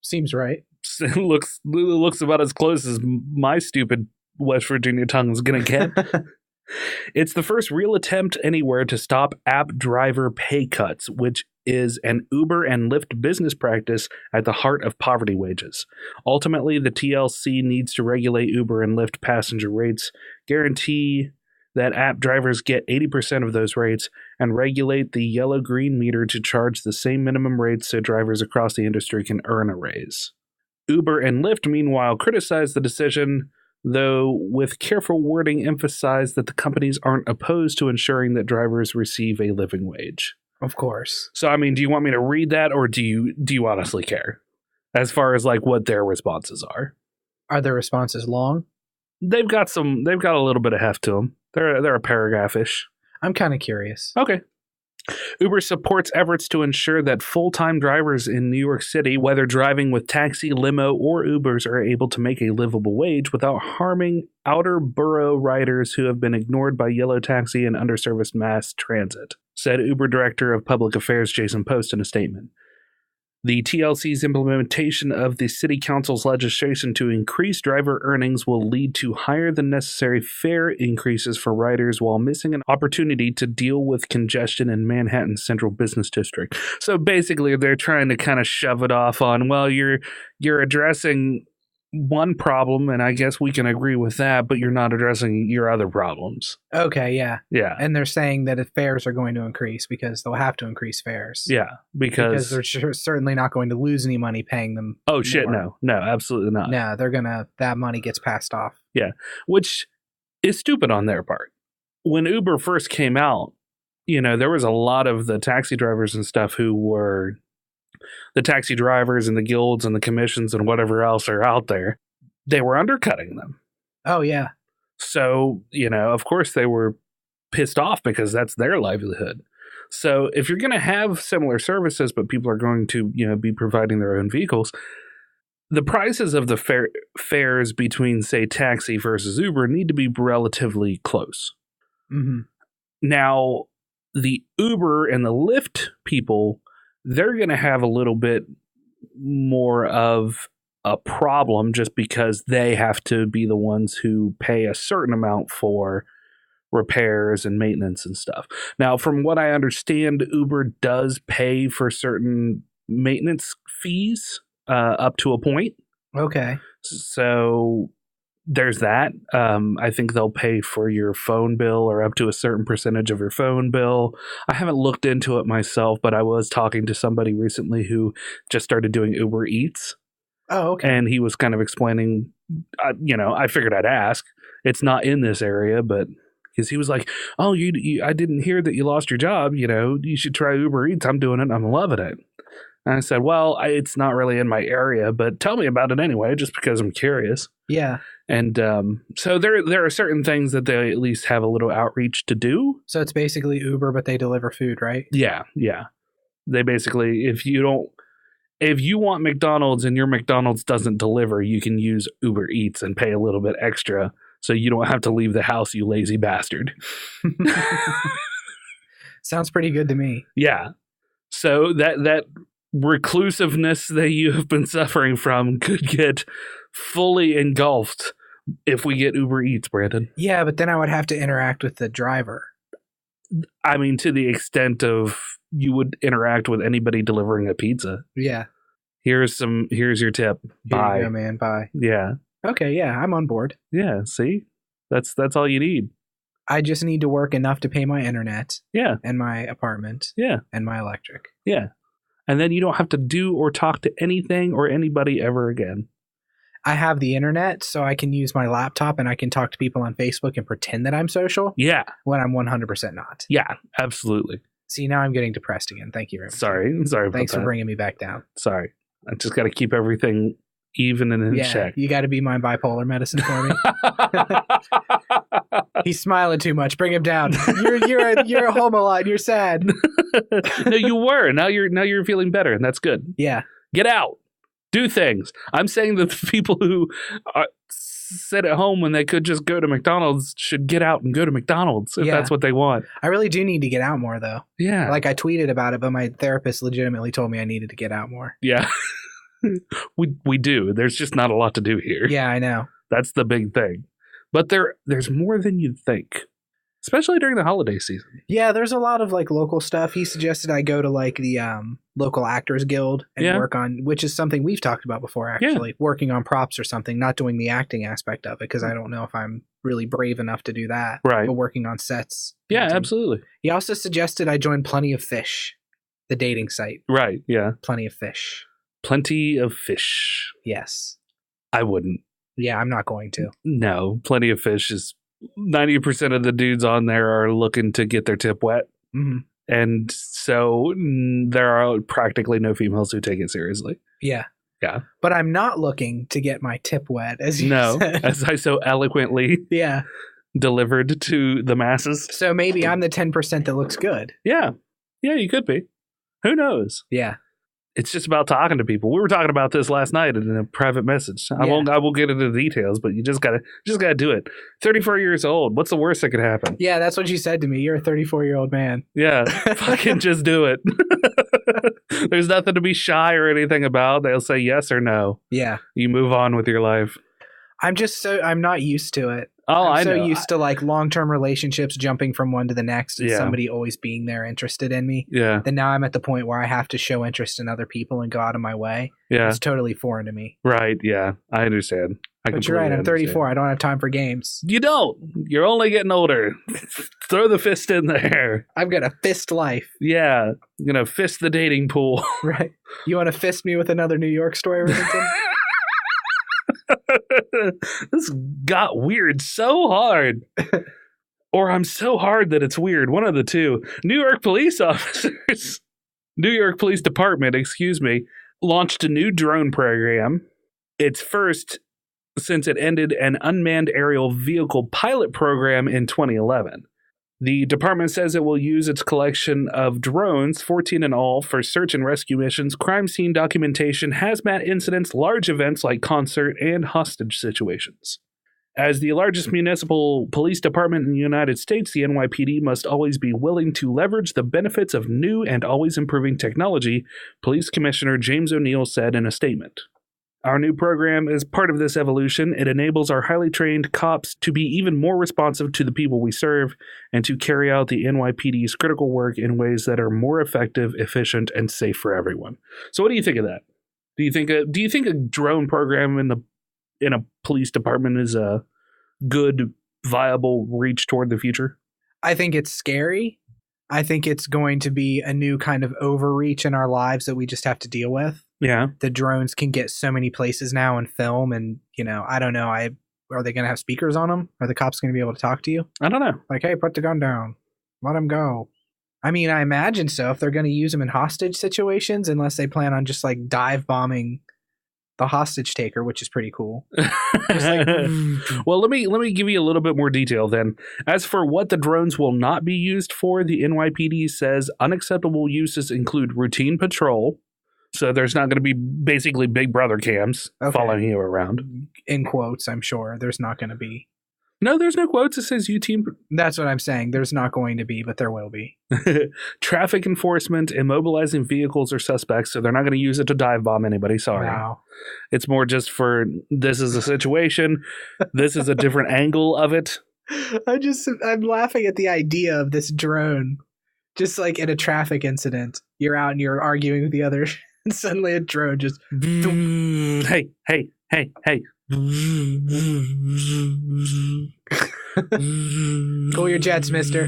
Seems right. looks about as close as my stupid West Virginia tongue is going to get. It's the first real attempt anywhere to stop app driver pay cuts, which is an Uber and Lyft business practice at the heart of poverty wages. Ultimately, the TLC needs to regulate Uber and Lyft passenger rates, guarantee that app drivers get 80% of those rates, and regulate the yellow-green meter to charge the same minimum rates so drivers across the industry can earn a raise. Uber and Lyft, meanwhile, criticized the decision, though with careful wording emphasized that the companies aren't opposed to ensuring that drivers receive a living wage. Of course. So, I mean, do you want me to read that, or do you honestly care? As far as, like, what their responses are. Are their responses long? They've got a little bit of heft to them. They're a paragraph-ish. I'm kind of curious. Okay. Uber supports efforts to ensure that full-time drivers in New York City, whether driving with taxi, limo, or Ubers, are able to make a livable wage without harming outer borough riders who have been ignored by yellow taxi and underserviced mass transit, said Uber Director of Public Affairs Jason Post in a statement. The TLC's implementation of the City Council's legislation to increase driver earnings will lead to higher than necessary fare increases for riders while missing an opportunity to deal with congestion in Manhattan's central business district. So basically, they're trying to kind of shove it off on, well, you're addressing one problem, and I guess we can agree with that, but you're not addressing your other problems. Okay, yeah. Yeah. And they're saying that if fares are going to increase because they'll have to increase fares. Yeah, because they're certainly not going to lose any money paying them. Oh, shit, more. no, absolutely not. No, that money gets passed off. Yeah, which is stupid on their part. When Uber first came out, there was a lot of the taxi drivers and stuff who were the taxi drivers and the guilds and the commissions and whatever else are out there. They were undercutting them. Oh, yeah. So, of course they were pissed off because that's their livelihood. So if you're going to have similar services, but people are going to, be providing their own vehicles, the prices of the fares between, say, taxi versus Uber need to be relatively close. Mm-hmm. Now, the Uber and the Lyft people, they're going to have a little bit more of a problem just because they have to be the ones who pay a certain amount for repairs and maintenance and stuff. Now, from what I understand, Uber does pay for certain maintenance fees up to a point. Okay. So there's that. I think they'll pay for your phone bill or up to a certain percentage of your phone bill. I haven't looked into it myself, but I was talking to somebody recently who just started doing Uber Eats. Oh, okay. And he was kind of explaining, I figured I'd ask. It's not in this area, but because he was like, oh, I didn't hear that you lost your job. You should try Uber Eats. I'm doing it. I'm loving it. And I said, well, it's not really in my area, but tell me about it anyway, just because I'm curious. Yeah. And so there are certain things that they at least have a little outreach to do. So it's basically Uber, but they deliver food, right? Yeah. They basically, if you want McDonald's and your McDonald's doesn't deliver, you can use Uber Eats and pay a little bit extra so you don't have to leave the house, you lazy bastard. Sounds pretty good to me. Yeah. So that reclusiveness that you have been suffering from could get fully engulfed if we get Uber Eats, Brandon. Yeah, but then I would have to interact with the driver. I mean, to the extent of you would interact with anybody delivering a pizza. Yeah. Here's your tip. Bye. Here you go, man. Bye. Yeah. Okay, yeah, I'm on board. Yeah, see? That's all you need. I just need to work enough to pay my internet. Yeah. And my apartment. Yeah. And my electric. Yeah. And then you don't have to do or talk to anything or anybody ever again. I have the internet, so I can use my laptop and I can talk to people on Facebook and pretend that I'm social. Yeah. When I'm 100% not. Yeah, absolutely. See, now I'm getting depressed again. Thank you very much. Sorry about Thanks that. for bringing me back down. Sorry. I just got to keep everything even and in check. You got to be my bipolar medicine for me. He's smiling too much. Bring him down. You're home a lot. You're sad. No, you were. Now you're feeling better, and that's good. Yeah. Get out. Do things. I'm saying that the people who sit at home when they could just go to McDonald's should get out and go to McDonald's if that's what they want. I really do need to get out more, though. Yeah. Like, I tweeted about it, but my therapist legitimately told me I needed to get out more. Yeah. we do. There's just not a lot to do here. Yeah, I know. That's the big thing. But there's more than you'd think, especially during the holiday season. Yeah, there's a lot of like local stuff. He suggested I go to like the local actors guild and work on, which is something we've talked about before, actually, working on props or something, not doing the acting aspect of it, because I don't know if I'm really brave enough to do that. Right. But working on sets. Yeah, absolutely. He also suggested I join Plenty of Fish, the dating site. Right, yeah. Plenty of Fish. Plenty of Fish. Yes. I wouldn't. Yeah, I'm not going to. No, Plenty of Fish is 90% of the dudes on there are looking to get their tip wet. Mm-hmm. And so there are practically no females who take it seriously. Yeah. Yeah. But I'm not looking to get my tip wet, as you said. As I so eloquently delivered to the masses. So maybe I'm the 10% that looks good. Yeah. Yeah, you could be. Who knows? Yeah. It's just about talking to people. We were talking about this last night in a private message. I won't get into the details, but you just gotta do it. 34 years old. What's the worst that could happen? Yeah, that's what you said to me. You're a 34-year-old man. Yeah, fucking just do it. There's nothing to be shy or anything about. They'll say yes or no. Yeah. You move on with your life. I'm not used to it. Oh, I'm so know. used to like long-term relationships jumping from one to the next and somebody always being there interested in me. Yeah. Then now I'm at the point where I have to show interest in other people and go out of my way. Yeah. It's totally foreign to me. Right. Yeah. I understand. But you're right. I'm 34. I don't have time for games. You don't. You're only getting older. Throw the fist in there. I'm going to fist life. Yeah. I'm going to fist the dating pool. Right. You want to fist me with another New York story, Remington? This got weird so hard. Or I'm so hard that it's weird. One of the two. New York Police Department, launched a new drone program. Its first since it ended an unmanned aerial vehicle pilot program in 2011. The department says it will use its collection of drones, 14 in all, for search and rescue missions, crime scene documentation, hazmat incidents, large events like concert, and hostage situations. As the largest municipal police department in the United States, the NYPD must always be willing to leverage the benefits of new and always improving technology, Police Commissioner James O'Neill said in a statement. Our new program is part of this evolution. It enables our highly trained cops to be even more responsive to the people we serve and to carry out the NYPD's critical work in ways that are more effective, efficient, and safe for everyone. So what do you think of that? Do you think a drone program in a police department is a good, viable reach toward the future? I think it's scary. I think it's going to be a new kind of overreach in our lives that we just have to deal with. Yeah. The drones can get so many places now and film, and, I don't know. Are they going to have speakers on them? Are the cops going to be able to talk to you? I don't know. Like, hey, put the gun down. Let them go. I mean, I imagine so if they're going to use them in hostage situations, unless they plan on just like dive bombing the hostage taker, which is pretty cool. Well, let me give you a little bit more detail then. As for what the drones will not be used for, the NYPD says unacceptable uses include routine patrol. So there's not going to be basically Big Brother cams following you around. In quotes, I'm sure there's not going to be. No, there's no quotes. It says U-team. That's what I'm saying. There's not going to be, but there will be. Traffic enforcement, immobilizing vehicles or suspects, so they're not going to use it to dive bomb anybody. Sorry. Wow. It's more just for, this is a situation. This is a different angle of it. I'm laughing at the idea of this drone. Just like in a traffic incident, you're out and you're arguing with the other, and suddenly a drone just... Hey. Cool your jets, mister.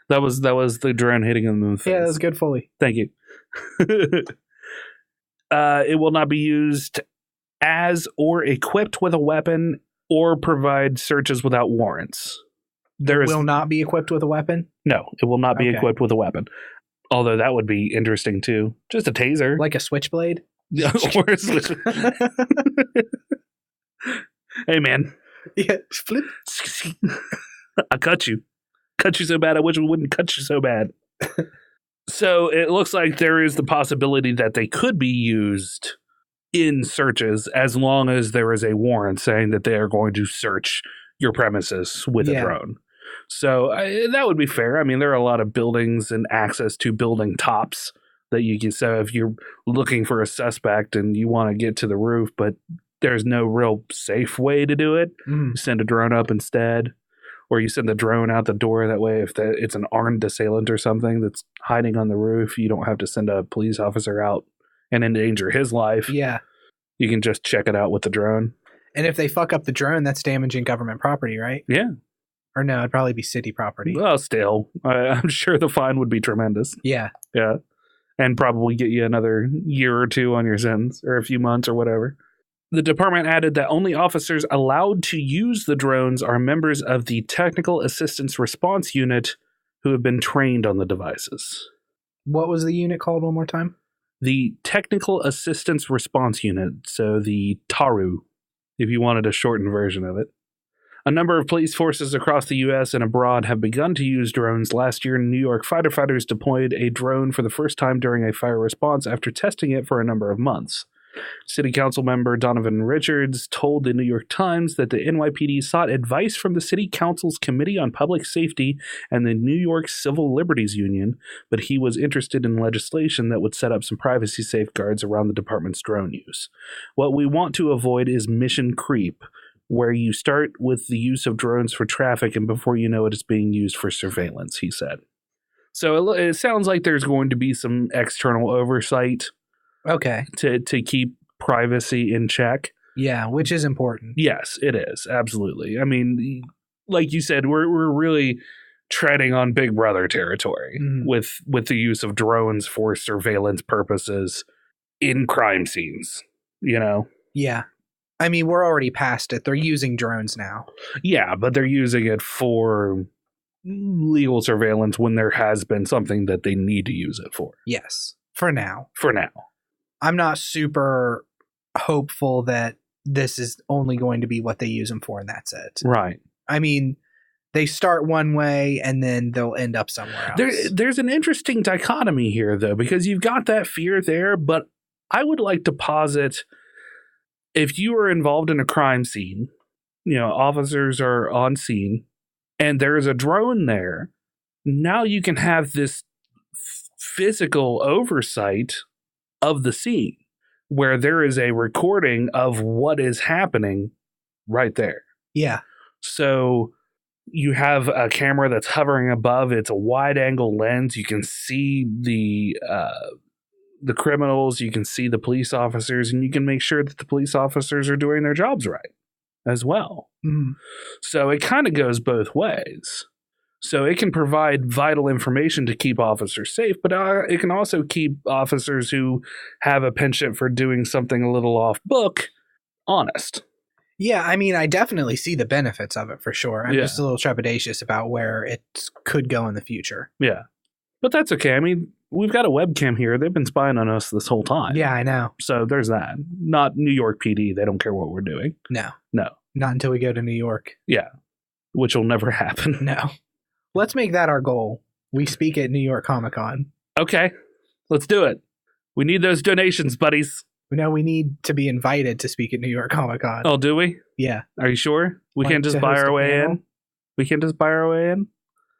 That was the drone hitting the moon face. Yeah, that was good Foley. Thank you. It will not be used as or equipped with a weapon or provide searches without warrants. Will not be equipped with a weapon? No, it will not be equipped with a weapon. Although that would be interesting too. Just a taser. Like a switchblade? Yeah, or a switch. Hey, man. Yeah, flip. I cut you. Cut you so bad, I wish we wouldn't cut you so bad. So it looks like there is the possibility that they could be used in searches as long as there is a warrant saying that they are going to search your premises with a drone. So that would be fair. I mean, there are a lot of buildings and access to building tops that you can. So if you're looking for a suspect and you want to get to the roof, but there's no real safe way to do it, send a drone up instead. Or you send the drone out the door. That way, if it's an armed assailant or something that's hiding on the roof, you don't have to send a police officer out and endanger his life. Yeah. You can just check it out with the drone. And if they fuck up the drone, that's damaging government property, right? Yeah. Or no, it'd probably be city property. Well, still, I'm sure the fine would be tremendous. Yeah. Yeah. And probably get you another year or two on your sentence, or a few months or whatever. The department added that only officers allowed to use the drones are members of the Technical Assistance Response Unit who have been trained on the devices. What was the unit called one more time? The Technical Assistance Response Unit, so the TARU, if you wanted a shortened version of it. A number of police forces across the U.S. and abroad have begun to use drones. Last year, New York firefighters deployed a drone for the first time during a fire response after testing it for a number of months. City Council member Donovan Richards told the New York Times that the NYPD sought advice from the City Council's Committee on Public Safety and the New York Civil Liberties Union, but he was interested in legislation that would set up some privacy safeguards around the department's drone use. What we want to avoid is mission creep, where you start with the use of drones for traffic and before you know it, it's being used for surveillance, he said. So it sounds like there's going to be some external oversight. Okay. To keep privacy in check. Yeah, which is important. Yes, it is. Absolutely. I mean, like you said, we're really treading on Big Brother territory with the use of drones for surveillance purposes in crime scenes, you know? Yeah. I mean, we're already past it. They're using drones now. Yeah, but they're using it for legal surveillance when there has been something that they need to use it for. Yes. For now. For now. I'm not super hopeful that this is only going to be what they use them for and that's it. Right. I mean, they start one way and then they'll end up somewhere else. There's an interesting dichotomy here, though, because you've got that fear there, but I would like to posit if you are involved in a crime scene, you know, officers are on scene and there is a drone there, now you can have this physical oversight of the scene where there is a recording of what is happening right there. Yeah. So you have a camera that's hovering above. It's a wide angle lens. You can see the criminals. You can see the police officers, and you can make sure that the police officers are doing their jobs right as well. So it kind of goes both ways. So it can provide vital information to keep officers safe, but it can also keep officers who have a penchant for doing something a little off book honest. Yeah, I mean, I definitely see the benefits of it for sure. I'm just a little trepidatious about where it could go in the future. Yeah, but that's okay. I mean, we've got a webcam here. They've been spying on us this whole time. Yeah, I know. So there's that. Not New York PD. They don't care what we're doing. No. Not until we go to New York. Yeah, which will never happen. No. Let's make that our goal. We speak at New York Comic Con. Okay, let's do it. We need those donations, buddies. No, we need to be invited to speak at New York Comic Con. Oh, do we? Yeah. Are you sure? We can't just buy our way in? We can't just buy our way in?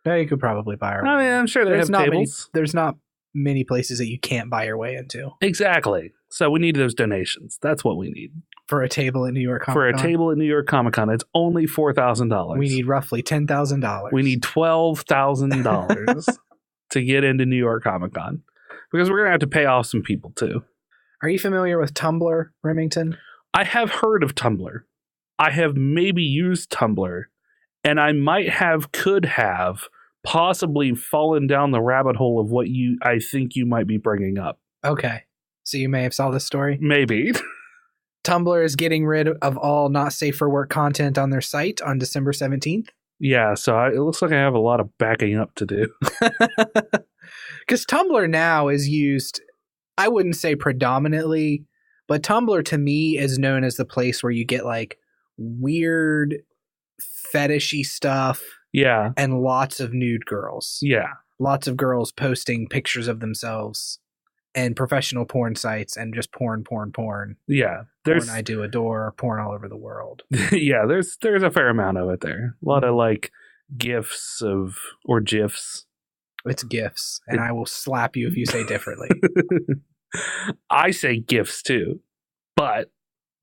No, you could probably buy our way in. I mean, I'm sure they have tables. There's not many places that you can't buy your way into. Exactly. So we need those donations. That's what we need. For a table at New York Comic Con? For a table at New York Comic Con. It's only $4,000. We need roughly $10,000. We need $12,000 to get into New York Comic Con. Because we're going to have to pay off some people, too. Are you familiar with Tumblr, Remington? I have heard of Tumblr. I have maybe used Tumblr. And I could have possibly fallen down the rabbit hole of what I think you might be bringing up. Okay. So you may have saw this story? Maybe. Tumblr. Tumblr is getting rid of all not safe for work content on their site on December 17th. Yeah, so it looks like I have a lot of backing up to do. Because Tumblr now is used, I wouldn't say predominantly, but Tumblr to me is known as the place where you get like weird fetishy stuff. Yeah. And lots of nude girls. Yeah. Lots of girls posting pictures of themselves and professional porn sites and just porn. Yeah. Porn I do adore, porn all over the world. Yeah, there's a fair amount of it there. A lot of like GIFs or GIFs. It's GIFs, and I will slap you if you say differently. I say GIFs too, but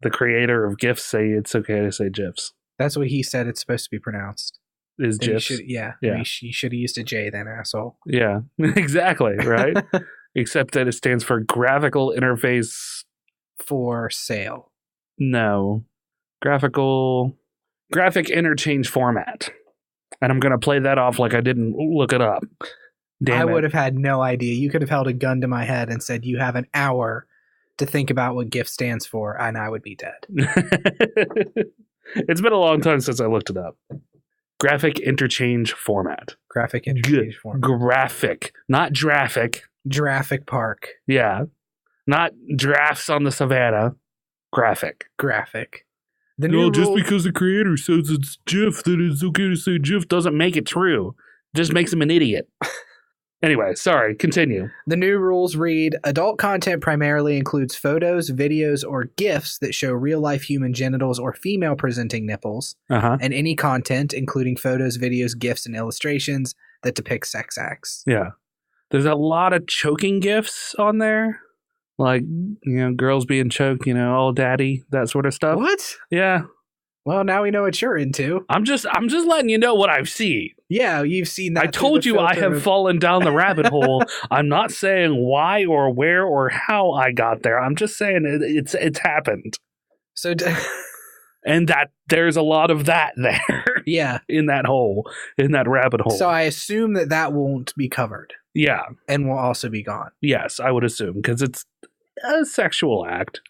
the creator of GIFs say it's okay to say GIFs. That's what he said it's supposed to be pronounced. Is GIFs? Yeah. You should have used a J then, asshole. Yeah, exactly, right? Except that it stands for Graphical Interface for Sale. No. Graphic Interchange Format. And I'm going to play that off like I didn't look it up. Damn I it. would have had no idea. You could have held a gun to my head and said, you have an hour to think about what GIF stands for, and I would be dead. It's been a long time since I looked it up. Graphic Interchange Format. Graphic Interchange Format. Graphic, not graphic. Jurassic Park. Yeah. Not drafts on the savannah. Graphic. The new just because the creator says it's GIF, that it's okay to say GIF doesn't make it true. Just makes him an idiot. Anyway, sorry, continue. The new rules read, adult content primarily includes photos, videos, or GIFs that show real-life human genitals or female-presenting nipples, and any content, including photos, videos, GIFs, and illustrations that depict sex acts. Yeah. There's a lot of choking GIFs on there. Like, girls being choked, oh, daddy, that sort of stuff. What? Yeah. Well, now we know what you're into. I'm just letting you know what I've seen. Yeah, you've seen that. I told you I have fallen down the rabbit hole. I'm not saying why or where or how I got there. I'm just saying it's happened. So, and that there's a lot of that there. Yeah, in that rabbit hole. So I assume that won't be covered. Yeah, and will also be gone. Yes, I would assume because it's a sexual act.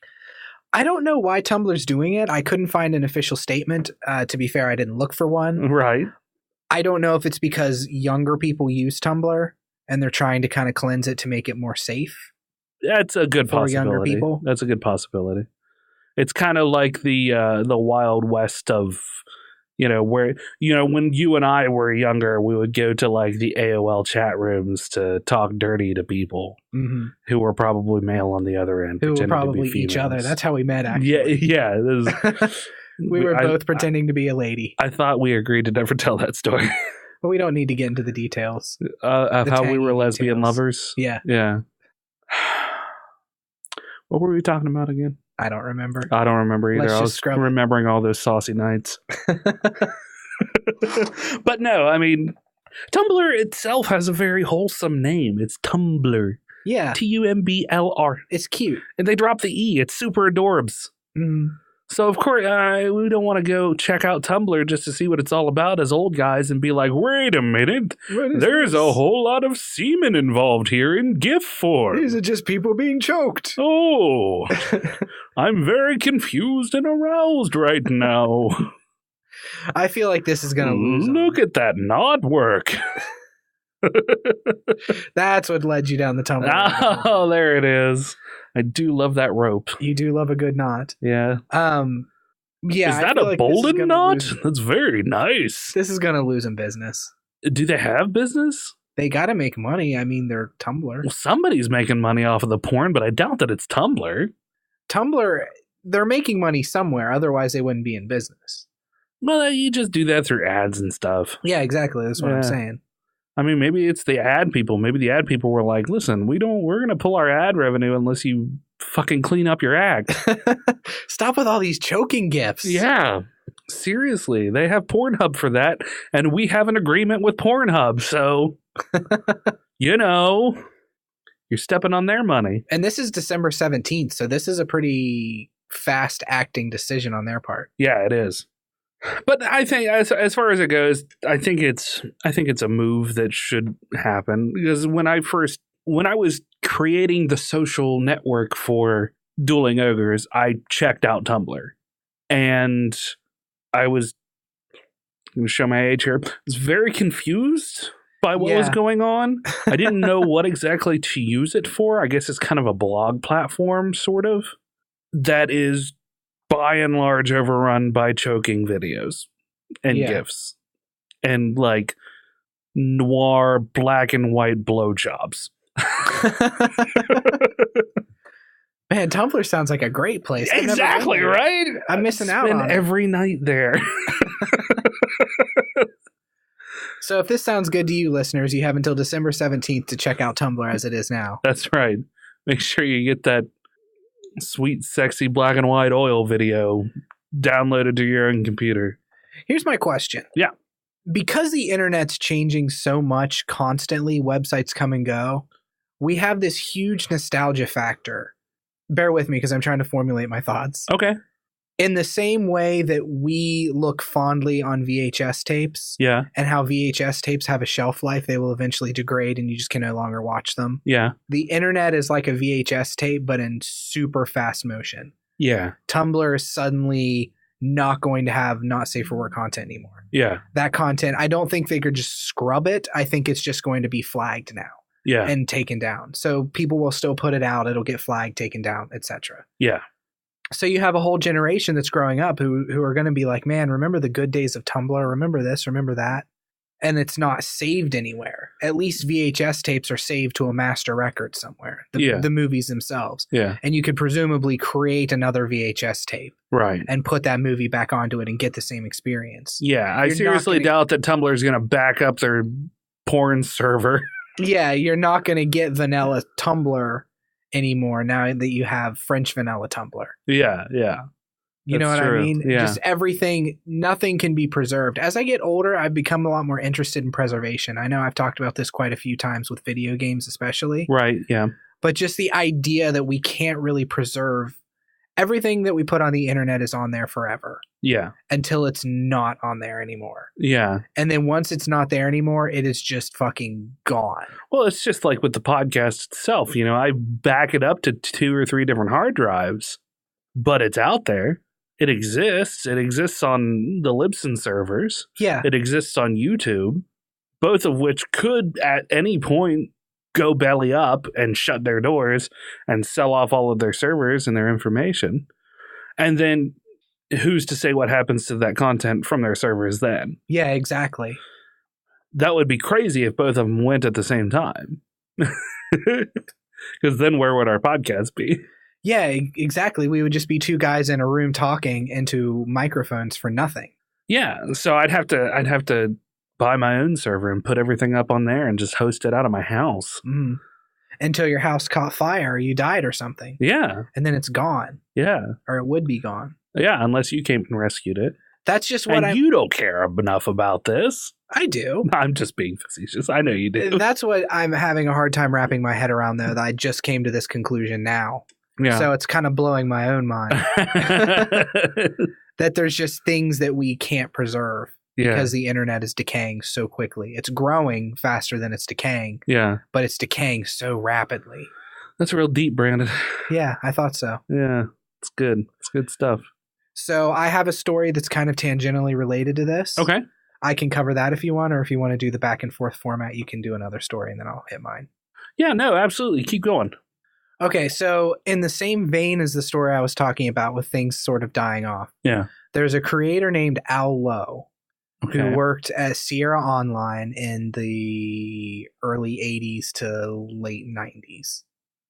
I don't know why Tumblr's doing it. I couldn't find an official statement. To be fair, I didn't look for one. Right. I don't know if it's because younger people use Tumblr and they're trying to kind of cleanse it to make it more safe. That's a good possibility. For younger people. That's a good possibility. It's kind of like the Wild West of, where, when you and I were younger, we would go to like the AOL chat rooms to talk dirty to people who were probably male on the other end. Who were probably each other. That's how we met, actually. Yeah. We were both pretending to be a lady. I thought we agreed to never tell that story. But we don't need to get into the details. Of how we were lesbian lovers? Yeah. Yeah. What were we talking about again? I don't remember. I don't remember either. I was remembering all those saucy nights. But no, I mean, Tumblr itself has a very wholesome name. It's Tumblr. Yeah. Tumblr. It's cute. And they drop the E. It's super adorbs. So, of course, we don't want to go check out Tumblr just to see what it's all about as old guys and be like, wait a minute, there's a whole lot of semen involved here in GIF form. These are just people being choked. Oh, I'm very confused and aroused right now. I feel like this is going to lose. Look at that knot work. That's what led you down the Tumblr. Oh, there it is. I do love that rope. You do love a good knot. Yeah. Yeah. Is that a Bolden knot? That's very nice. This is gonna lose them business. Do they have business? They gotta make money. I mean, they're Tumblr. Well, somebody's making money off of the porn, but I doubt that it's Tumblr. Tumblr, they're making money somewhere. Otherwise, they wouldn't be in business. Well, you just do that through ads and stuff. Yeah, exactly. That's what I'm saying. I mean, maybe it's the ad people. Maybe the ad people were like, listen, we're going to pull our ad revenue unless you fucking clean up your act. Stop with all these choking gifts. Yeah. Seriously. They have Pornhub for that. And we have an agreement with Pornhub. So, you're stepping on their money. And this is December 17th. So this is a pretty fast acting decision on their part. Yeah, it is. But I think as far as it goes, I think it's a move that should happen because when I was creating the social network for Dueling Ogres, I checked out Tumblr and I was going to show my age here. I was very confused by what was going on. I didn't know what exactly to use it for. I guess it's kind of a blog platform, sort of, that is by and large overrun by choking videos and GIFs and like noir black and white blowjobs. Man, Tumblr sounds like a great place. Exactly, right? I'm missing out on every night there. So if this sounds good to you, listeners, you have until December 17th to check out Tumblr as it is now. That's right. Make sure you get that sweet, sexy black and white oil video downloaded to your own computer. Here's my question. Yeah. Because the internet's changing so much constantly, websites come and go, we have this huge nostalgia factor. Bear with me because I'm trying to formulate my thoughts. Okay. In the same way that we look fondly on VHS tapes, and how VHS tapes have a shelf life, they will eventually degrade and you just can no longer watch them. Yeah. The internet is like a VHS tape, but in super fast motion. Yeah. Tumblr is suddenly not going to have not safe for work content anymore. Yeah. That content, I don't think they could just scrub it. I think it's just going to be flagged now. Yeah. And taken down. So people will still put it out. It'll get flagged, taken down, etc. Yeah. So you have a whole generation that's growing up who are going to be like, man, remember the good days of Tumblr? Remember this? Remember that? And it's not saved anywhere. At least VHS tapes are saved to a master record somewhere. The movies themselves. Yeah. And you could presumably create another VHS tape. Right. And put that movie back onto it and get the same experience. Yeah. I seriously doubt that Tumblr is going to back up their porn server. Yeah, you're not going to get vanilla Tumblr anymore now that you have French vanilla Tumblr. Yeah, yeah. You know what I mean? Yeah. Just everything, nothing can be preserved. As I get older, I've become a lot more interested in preservation. I know I've talked about this quite a few times with video games especially. Right, yeah. But just the idea that we can't really preserve everything that we put on the internet is on there forever. Yeah. Until it's not on there anymore. Yeah. And then once it's not there anymore, it is just fucking gone. Well, it's just like with the podcast itself. You know, I back it up to 2 or 3 different hard drives, but it's out there. It exists. It exists on the Libsyn servers. Yeah. It exists on YouTube, both of which could at any point go belly up and shut their doors and sell off all of their servers and their information. And then who's to say what happens to that content from their servers then? Yeah, exactly. That would be crazy if both of them went at the same time. Because then where would our podcast be? Yeah, exactly. We would just be 2 guys in a room talking into microphones for nothing. Yeah, so I'd have to buy my own server and put everything up on there and just host it out of my house. Mm. Until your house caught fire or you died or something. Yeah. And then it's gone. Yeah. Or it would be gone. Yeah, unless you came and rescued it. That's just what you don't care enough about this. I do. I'm just being facetious. I know you do. That's what I'm having a hard time wrapping my head around, though, that I just came to this conclusion now. Yeah. So it's kind of blowing my own mind. That there's just things that we can't preserve. Because the internet is decaying so quickly. It's growing faster than it's decaying. Yeah. But it's decaying so rapidly. That's real deep, Brandon. Yeah, I thought so. Yeah, it's good. It's good stuff. So I have a story that's kind of tangentially related to this. Okay. I can cover that if you want, or if you want to do the back and forth format, you can do another story and then I'll hit mine. Yeah, no, absolutely. Keep going. Okay, so in the same vein as the story I was talking about with things sort of dying off. Yeah. There's a creator named Lowe. Okay. Who worked at Sierra Online in the early 80s to late 90s.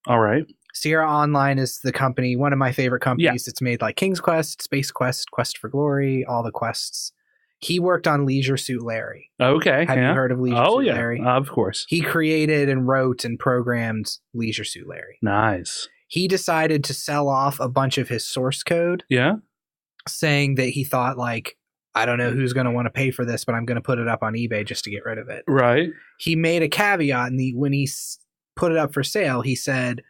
All right. Sierra Online is the company, one of my favorite companies. It's made like King's Quest, Space Quest, Quest for Glory, all the quests. He worked on Leisure Suit Larry. Okay. Have you heard of Leisure Suit Larry? Of course. He created and wrote and programmed Leisure Suit Larry. Nice. He decided to sell off a bunch of his source code. Yeah. Saying that he thought like, I don't know who's going to want to pay for this, but I'm going to put it up on eBay just to get rid of it. Right. He made a caveat, and when he put it up for sale, he said,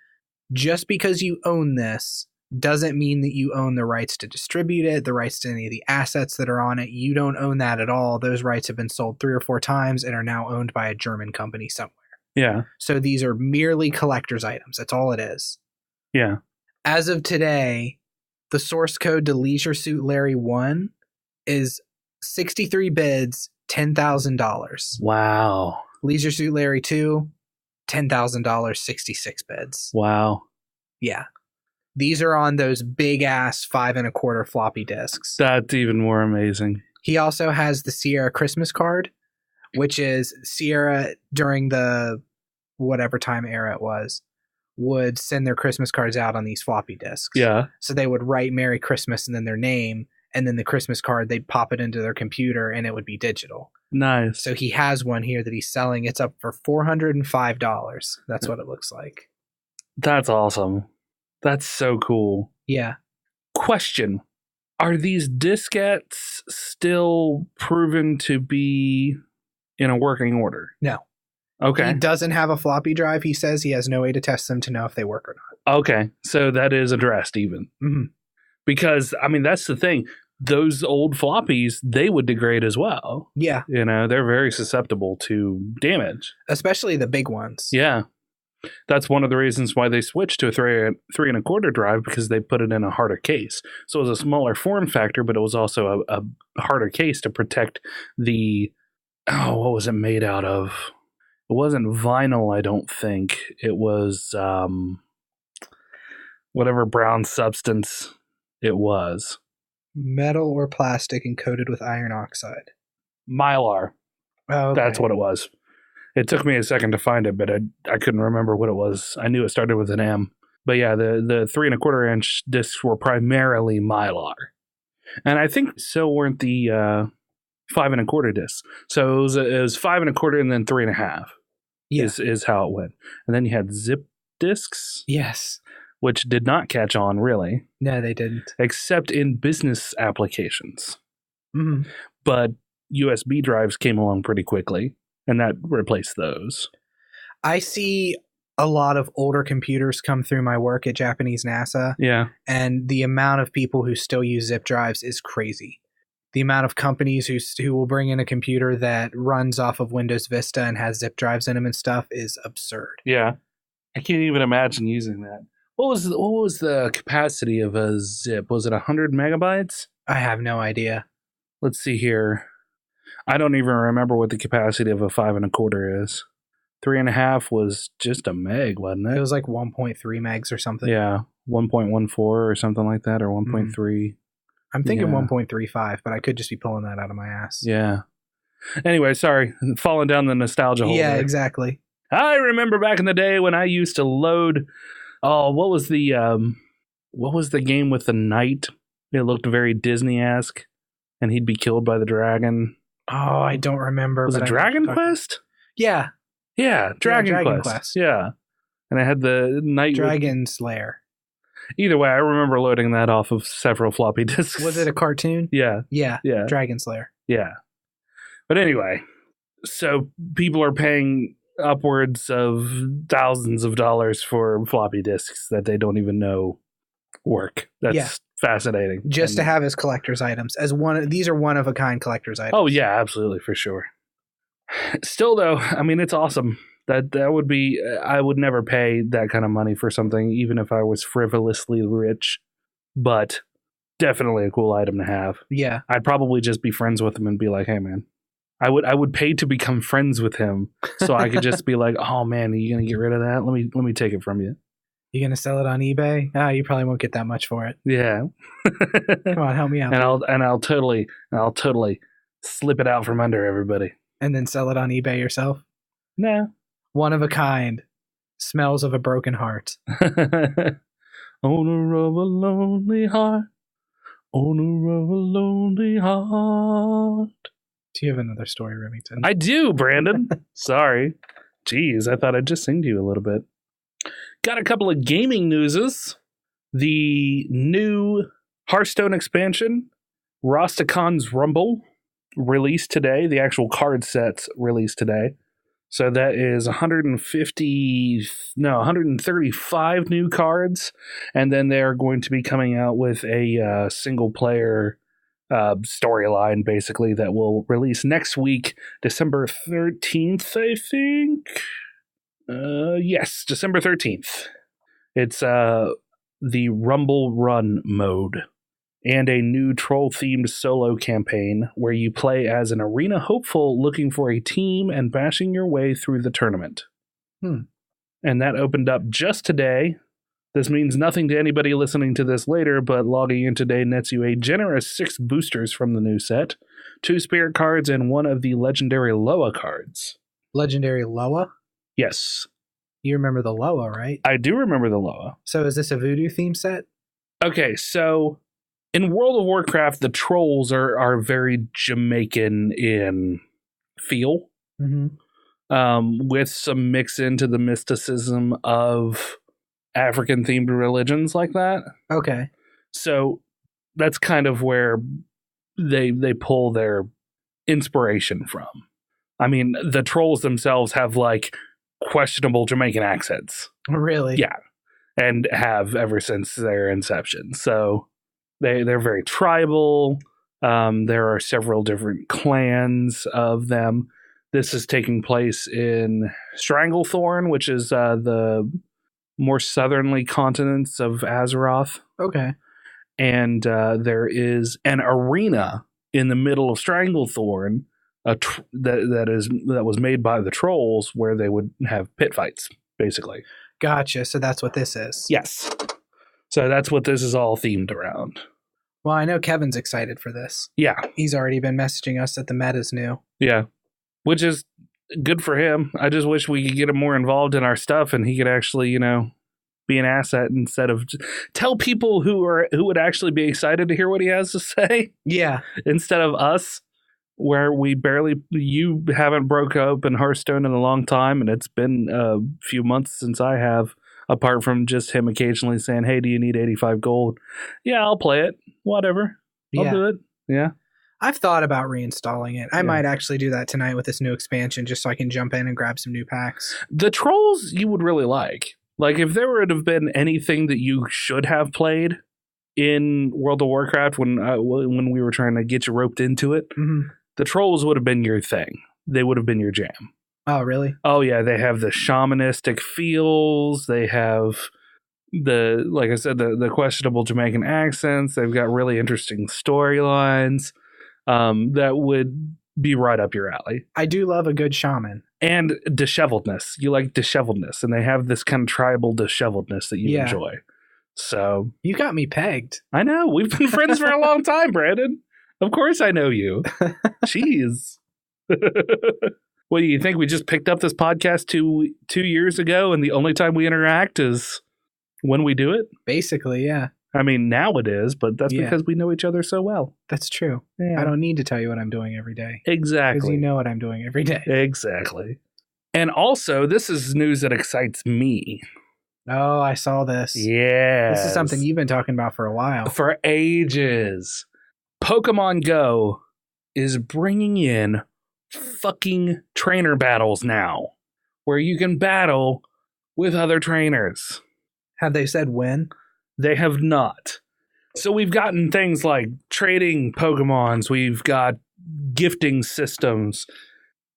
just because you own this doesn't mean that you own the rights to distribute it, the rights to any of the assets that are on it. You don't own that at all. Those rights have been sold 3 or 4 times and are now owned by a German company somewhere. Yeah. So these are merely collector's items. That's all it is. Yeah. As of today, the source code to Leisure Suit Larry 1 is 63 bids, $10,000. Wow. Leisure Suit Larry 2, $10,000, 66 bids. Wow. Yeah. These are on those big ass 5 1/4 floppy disks. That's even more amazing. He also has the Sierra Christmas card, which is Sierra during the whatever time era it was, would send their Christmas cards out on these floppy disks. Yeah. So they would write Merry Christmas and then their name, and then the Christmas card, they'd pop it into their computer and it would be digital. Nice. So he has one here that he's selling. It's up for $405. That's what it looks like. That's awesome. That's so cool. Yeah. Question. Are these diskettes still proven to be in a working order? No. Okay. He doesn't have a floppy drive. He says he has no way to test them to know if they work or not. Okay. So that is addressed even. Mm-hmm. Because, I mean, that's the thing. Those old floppies, they would degrade as well. Yeah. You know, they're very susceptible to damage. Especially the big ones. Yeah. That's one of the reasons why they switched to a 3 1/4 drive, because they put it in a harder case. So it was a smaller form factor, but it was also a harder case to protect the, what was it made out of? It wasn't vinyl, I don't think. It was whatever brown substance it was. Metal or plastic and coated with iron oxide. Mylar. Oh, okay. That's what it was. It took me a second to find it, but I couldn't remember what it was. I knew it started with an M. But yeah, the 3 1/4 inch discs were primarily Mylar. And I think so weren't the 5 1/4 discs. So it was 5 1/4 and then 3 1/2 is how it went. And then you had zip discs. Yes. Which did not catch on, really. No, they didn't. Except in business applications. Mm-hmm. But USB drives came along pretty quickly, and that replaced those. I see a lot of older computers come through my work at Japanese NASA. Yeah. And the amount of people who still use zip drives is crazy. The amount of companies who will bring in a computer that runs off of Windows Vista and has zip drives in them and stuff is absurd. Yeah. I can't even imagine using that. What was the capacity of a zip? Was it 100 megabytes? I have no idea. Let's see here. I don't even remember what the capacity of a 5 1/4 is. 3 1/2 was just a meg, wasn't it? It was like 1.3 megs or something. Yeah, 1.14 or something like that, or 1.3. I'm thinking 1.35, but I could just be pulling that out of my ass. Yeah. Anyway, sorry, falling down the nostalgia hole. Yeah, there. exactly. I remember back in the day when I used to load. Oh, what was the game with the knight? It looked very Disney-esque, and he'd be killed by the dragon. Oh, I don't remember. Was it Dragon Quest? Yeah. Yeah, Dragon Quest. Yeah. And I had the knight. Dragon's Lair. Either way, I remember loading that off of several floppy disks. Was it a cartoon? Yeah. Yeah. Yeah. Dragon's Lair. Yeah. But anyway, so people are paying upwards of thousands of dollars for floppy disks that they don't even know work. That's fascinating. Just to have as collector's items. These are one of a kind collector's items. Oh yeah, absolutely, for sure. Still though, I mean, it's awesome. That would be, I would never pay that kind of money for something, even if I was frivolously rich, but definitely a cool item to have. Yeah. I'd probably just be friends with him and be like, hey man, I would pay to become friends with him so I could just be like, oh man, are you going to get rid of that? Let me take it from you. You going to sell it on eBay? Oh, you probably won't get that much for it. Yeah. Come on, help me out. And I'll totally slip it out from under everybody. And then sell it on eBay yourself? Nah. One of a kind. Smells of a broken heart. Owner of a lonely heart. Owner of a lonely heart. Do you have another story, Remington? I do, Brandon. Sorry. Jeez, I thought I'd just sing to you a little bit. Got a couple of gaming newses. The new Hearthstone expansion, Rastakhan's Rumble, released today. The actual card sets released today. So that is 135 new cards. And then they're going to be coming out with a single player storyline, basically, that will release next week, December 13th, I think. Yes, December 13th. It's the Rumble Run mode. and a new troll-themed solo campaign where you play as an arena hopeful looking for a team and bashing your way through the tournament. And that opened up just today. This means nothing to anybody listening to this later, but logging in today nets you a generous 6 boosters from the new set, 2 spirit cards, and 1 of the legendary Lowe cards. Legendary Lowe? Yes. You remember the Lowe, right? I do remember the Lowe. So is this a voodoo theme set? Okay, so in World of Warcraft, the trolls are very Jamaican in feel, with some mix into the mysticism of African-themed religions like that. Okay. So that's kind of where they pull their inspiration from. I mean, the trolls themselves have like questionable Jamaican accents. Really? Yeah. And have ever since their inception. So they're very tribal. There are several different clans of them. This is taking place in Stranglethorn, which is the more southerly continents of Azeroth. Okay. And there is an arena in the middle of Stranglethorn that was made by the trolls where they would have pit fights, basically. Gotcha. So that's what this is. Yes. So that's what this is all themed around. Well, I know Kevin's excited for this. Yeah. He's already been messaging us that the meta's new. Yeah. Which is good for him. I just wish we could get him more involved in our stuff and he could actually, be an asset instead of tell people who would actually be excited to hear what he has to say. Yeah. Instead of us, where you haven't broke up in Hearthstone in a long time, and it's been a few months since I have, apart from just him occasionally saying, hey, do you need 85 gold? Yeah, I'll play it. Whatever. I'll do it. Yeah. I've thought about reinstalling it. I might actually do that tonight with this new expansion just so I can jump in and grab some new packs. The trolls you would really like. Like, if there would have been anything that you should have played in World of Warcraft when we were trying to get you roped into it, the trolls would have been your thing. They would have been your jam. Oh, really? Oh, yeah. They have the shamanistic feels. They have like I said, the questionable Jamaican accents. They've got really interesting storylines that would be right up your alley. I do love a good shaman. And disheveledness. You like disheveledness, and they have this kind of tribal disheveledness that you enjoy. So you got me pegged. I know. We've been friends for a long time, Brandon. Of course I know you. Jeez. What do you think? We just picked up this podcast two years ago, and the only time we interact is when we do it? Basically, yeah. I mean, now it is, but that's because we know each other so well. That's true. Yeah. I don't need to tell you what I'm doing every day. Exactly. Because you know what I'm doing every day. Exactly. And also, this is news that excites me. Oh, I saw this. Yeah. This is something you've been talking about for a while. For ages. Pokemon Go is bringing in fucking trainer battles now, where you can battle with other trainers. Have they said when? They have not. So we've gotten things like trading Pokemons, we've got gifting systems,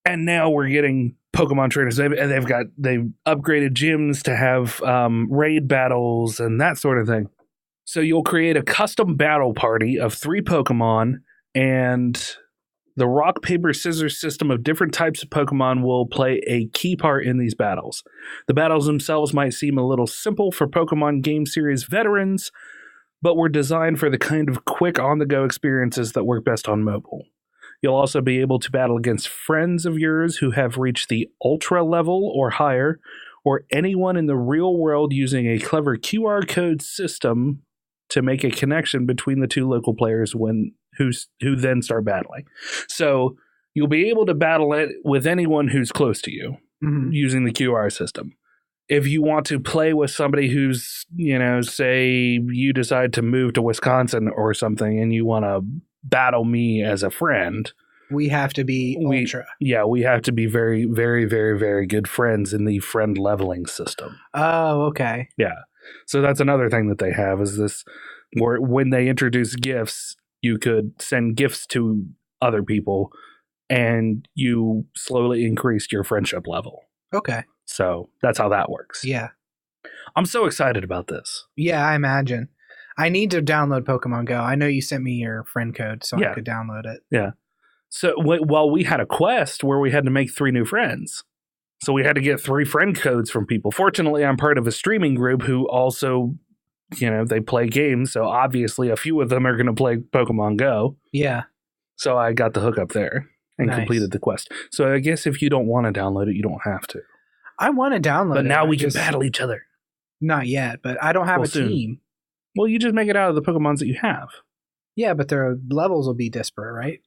and now we're getting Pokemon trainers. They've upgraded gyms to have raid battles and that sort of thing. So you'll create a custom battle party of 3 Pokemon, and the rock, paper, scissors system of different types of Pokemon will play a key part in these battles. The battles themselves might seem a little simple for Pokemon game series veterans, but were designed for the kind of quick on-the-go experiences that work best on mobile. You'll also be able to battle against friends of yours who have reached the Ultra level or higher, or anyone in the real world using a clever QR code system to make a connection between the 2 local players who then start battling. So you'll be able to battle it with anyone who's close to you using the QR system. If you want to play with somebody who's, say you decide to move to Wisconsin or something and you want to battle me as a friend, we have to be Ultra. Yeah, we have to be very, very, very, very good friends in the friend leveling system. Oh, okay. Yeah. So that's another thing that they have is this, where when they introduce gifts, you could send gifts to other people and you slowly increase your friendship level. Okay. So that's how that works. Yeah. I'm so excited about this. Yeah, I imagine. I need to download Pokemon Go. I know you sent me your friend code, so I could download it. Yeah. So, well, we had a quest where we had to make 3 new friends. So we had to get 3 friend codes from people. Fortunately, I'm part of a streaming group who also, they play games. So obviously a few of them are going to play Pokemon Go. Yeah. So I got the hookup there and completed the quest. So I guess if you don't want to download it, you don't have to. I want to download it. But now we can battle each other. Not yet, but I don't have a team. Well, you just make it out of the Pokemons that you have. Yeah, but their levels will be disparate, right?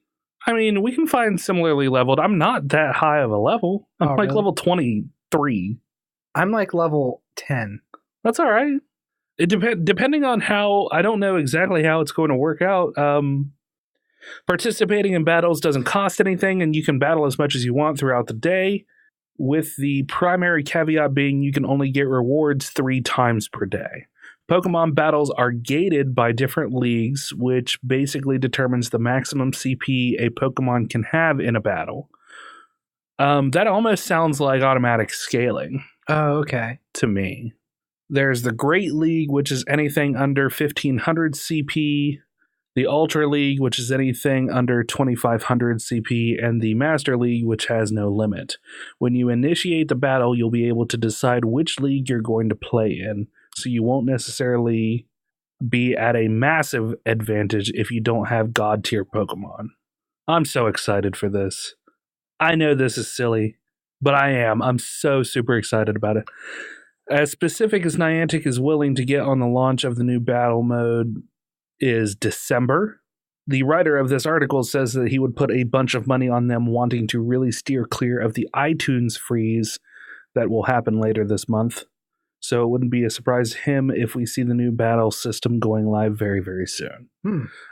I mean, we can find similarly leveled. I'm not that high of a level. I'm really? Level 23. I'm like level 10. That's all right. It depending on how, I don't know exactly how it's going to work out. Participating in battles doesn't cost anything, and you can battle as much as you want throughout the day, with the primary caveat being you can only get rewards 3 times per day. Pokemon battles are gated by different leagues, which basically determines the maximum CP a Pokemon can have in a battle. That almost sounds like automatic scaling. Oh, okay. To me. There's the Great League, which is anything under 1500 CP, the Ultra League, which is anything under 2500 CP, and the Master League, which has no limit. When you initiate the battle, you'll be able to decide which league you're going to play in. So you won't necessarily be at a massive advantage if you don't have God tier Pokemon. I'm so excited for this. I know this is silly, but I am. I'm so super excited about it. As specific as Niantic is willing to get on the launch of the new battle mode is December. The writer of this article says that he would put a bunch of money on them wanting to really steer clear of the iTunes freeze that will happen later this month. So it wouldn't be a surprise to him if we see the new battle system going live very, very soon.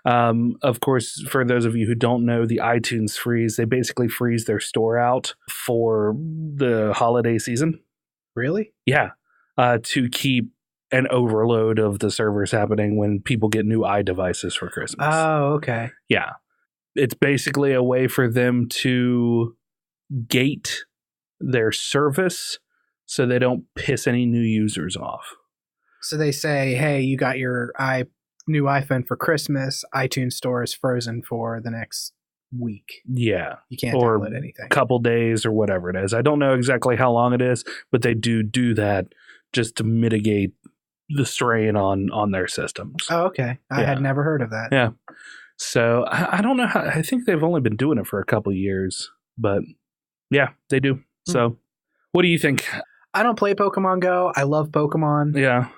Of course, for those of you who don't know, the iTunes freeze, they basically freeze their store out for the holiday season. Really? Yeah. To keep an overload of the servers happening when people get new iDevices for Christmas. Oh, okay. Yeah. It's basically a way for them to gate their service so they don't piss any new users off. So they say, hey, you got your new iPhone for Christmas. iTunes store is frozen for the next week. Yeah. You can't download anything. Couple days or whatever it is. I don't know exactly how long it is, but they do that just to mitigate the strain on their systems. Oh, okay. I had never heard of that. Yeah. So I don't know how, I think they've only been doing it for a couple years, but yeah, they do. So what do you think? I don't play Pokemon Go. I love Pokemon. Yeah.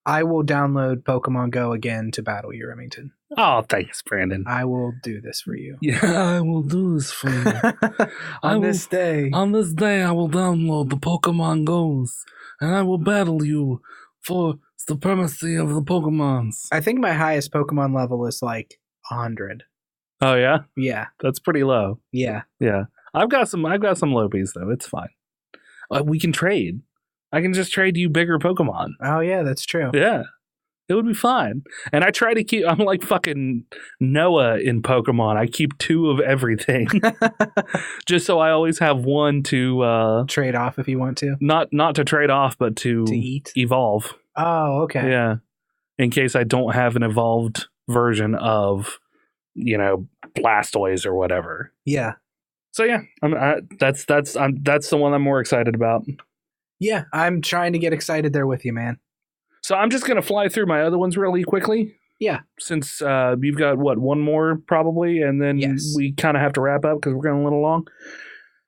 I will download Pokemon Go again to battle you, Remington. Oh, thanks, Brandon. I will do this for you. Yeah, I will do this for you. On this day, I will download the Pokemon Go's, and I will battle you for supremacy of the Pokemons. I think my highest Pokemon level is like 100. Oh yeah? Yeah. That's pretty low. Yeah. Yeah. I've got some lowies though. It's fine. We can trade. I can just trade you bigger Pokemon. Oh yeah, that's true. Yeah. It would be fine. And I try to keep, I'm like fucking Noah in Pokemon. I keep 2 of everything. Just so I always have 1 to trade off if you want to. Not to trade off, but to eat. Evolve. Oh, okay. Yeah. In case I don't have an evolved version of, Blastoise or whatever. Yeah. So yeah, that's the one I'm more excited about. Yeah, I'm trying to get excited there with you, man. So I'm just going to fly through my other ones really quickly. Yeah. Since you've got, one more probably, and then we kind of have to wrap up because we're going a little long.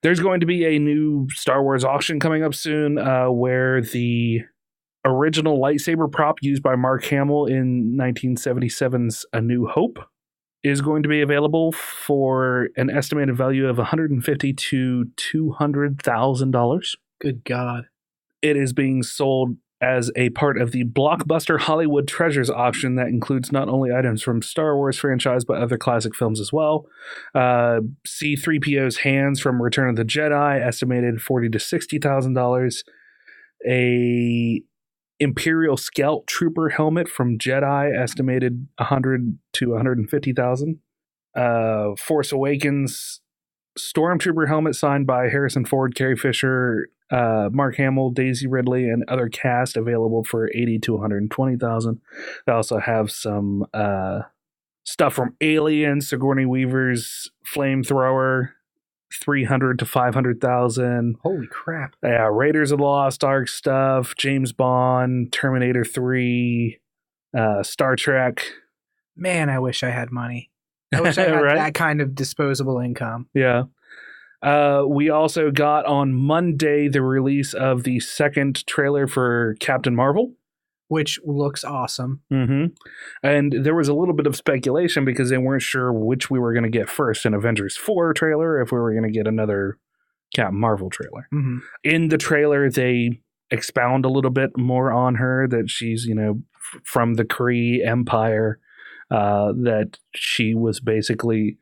There's going to be a new Star Wars auction coming up soon where the original lightsaber prop used by Mark Hamill in 1977's A New Hope is going to be available for an estimated value of $150,000 to $200,000. Good God. It is being sold as a part of the Blockbuster Hollywood Treasures Auction that includes not only items from Star Wars franchise, but other classic films as well. C-3PO's hands from Return of the Jedi, estimated $40,000 to $60,000. A Imperial Scout Trooper helmet from Jedi, estimated $100,000 to $150,000. Force Awakens Stormtrooper helmet signed by Harrison Ford, Carrie Fisher, Mark Hamill, Daisy Ridley, and other cast available for $80,000 to $120,000. They also have some stuff from Alien, Sigourney Weaver's flamethrower, $300,000 to $500,000. Holy crap! Yeah, Raiders of the Lost Ark stuff, James Bond, Terminator 3, Star Trek. Man, I wish I had money. I wish I had Right? that kind of disposable income. Yeah. We also got on Monday the release of the second trailer for Captain Marvel. Which looks awesome. Mm-hmm. And there was a little bit of speculation because they weren't sure which we were going to get first, an Avengers 4 trailer, or if we were going to get another Captain Marvel trailer. Mm-hmm. In the trailer, they expound a little bit more on her, that she's, from the Kree Empire, that she was basically,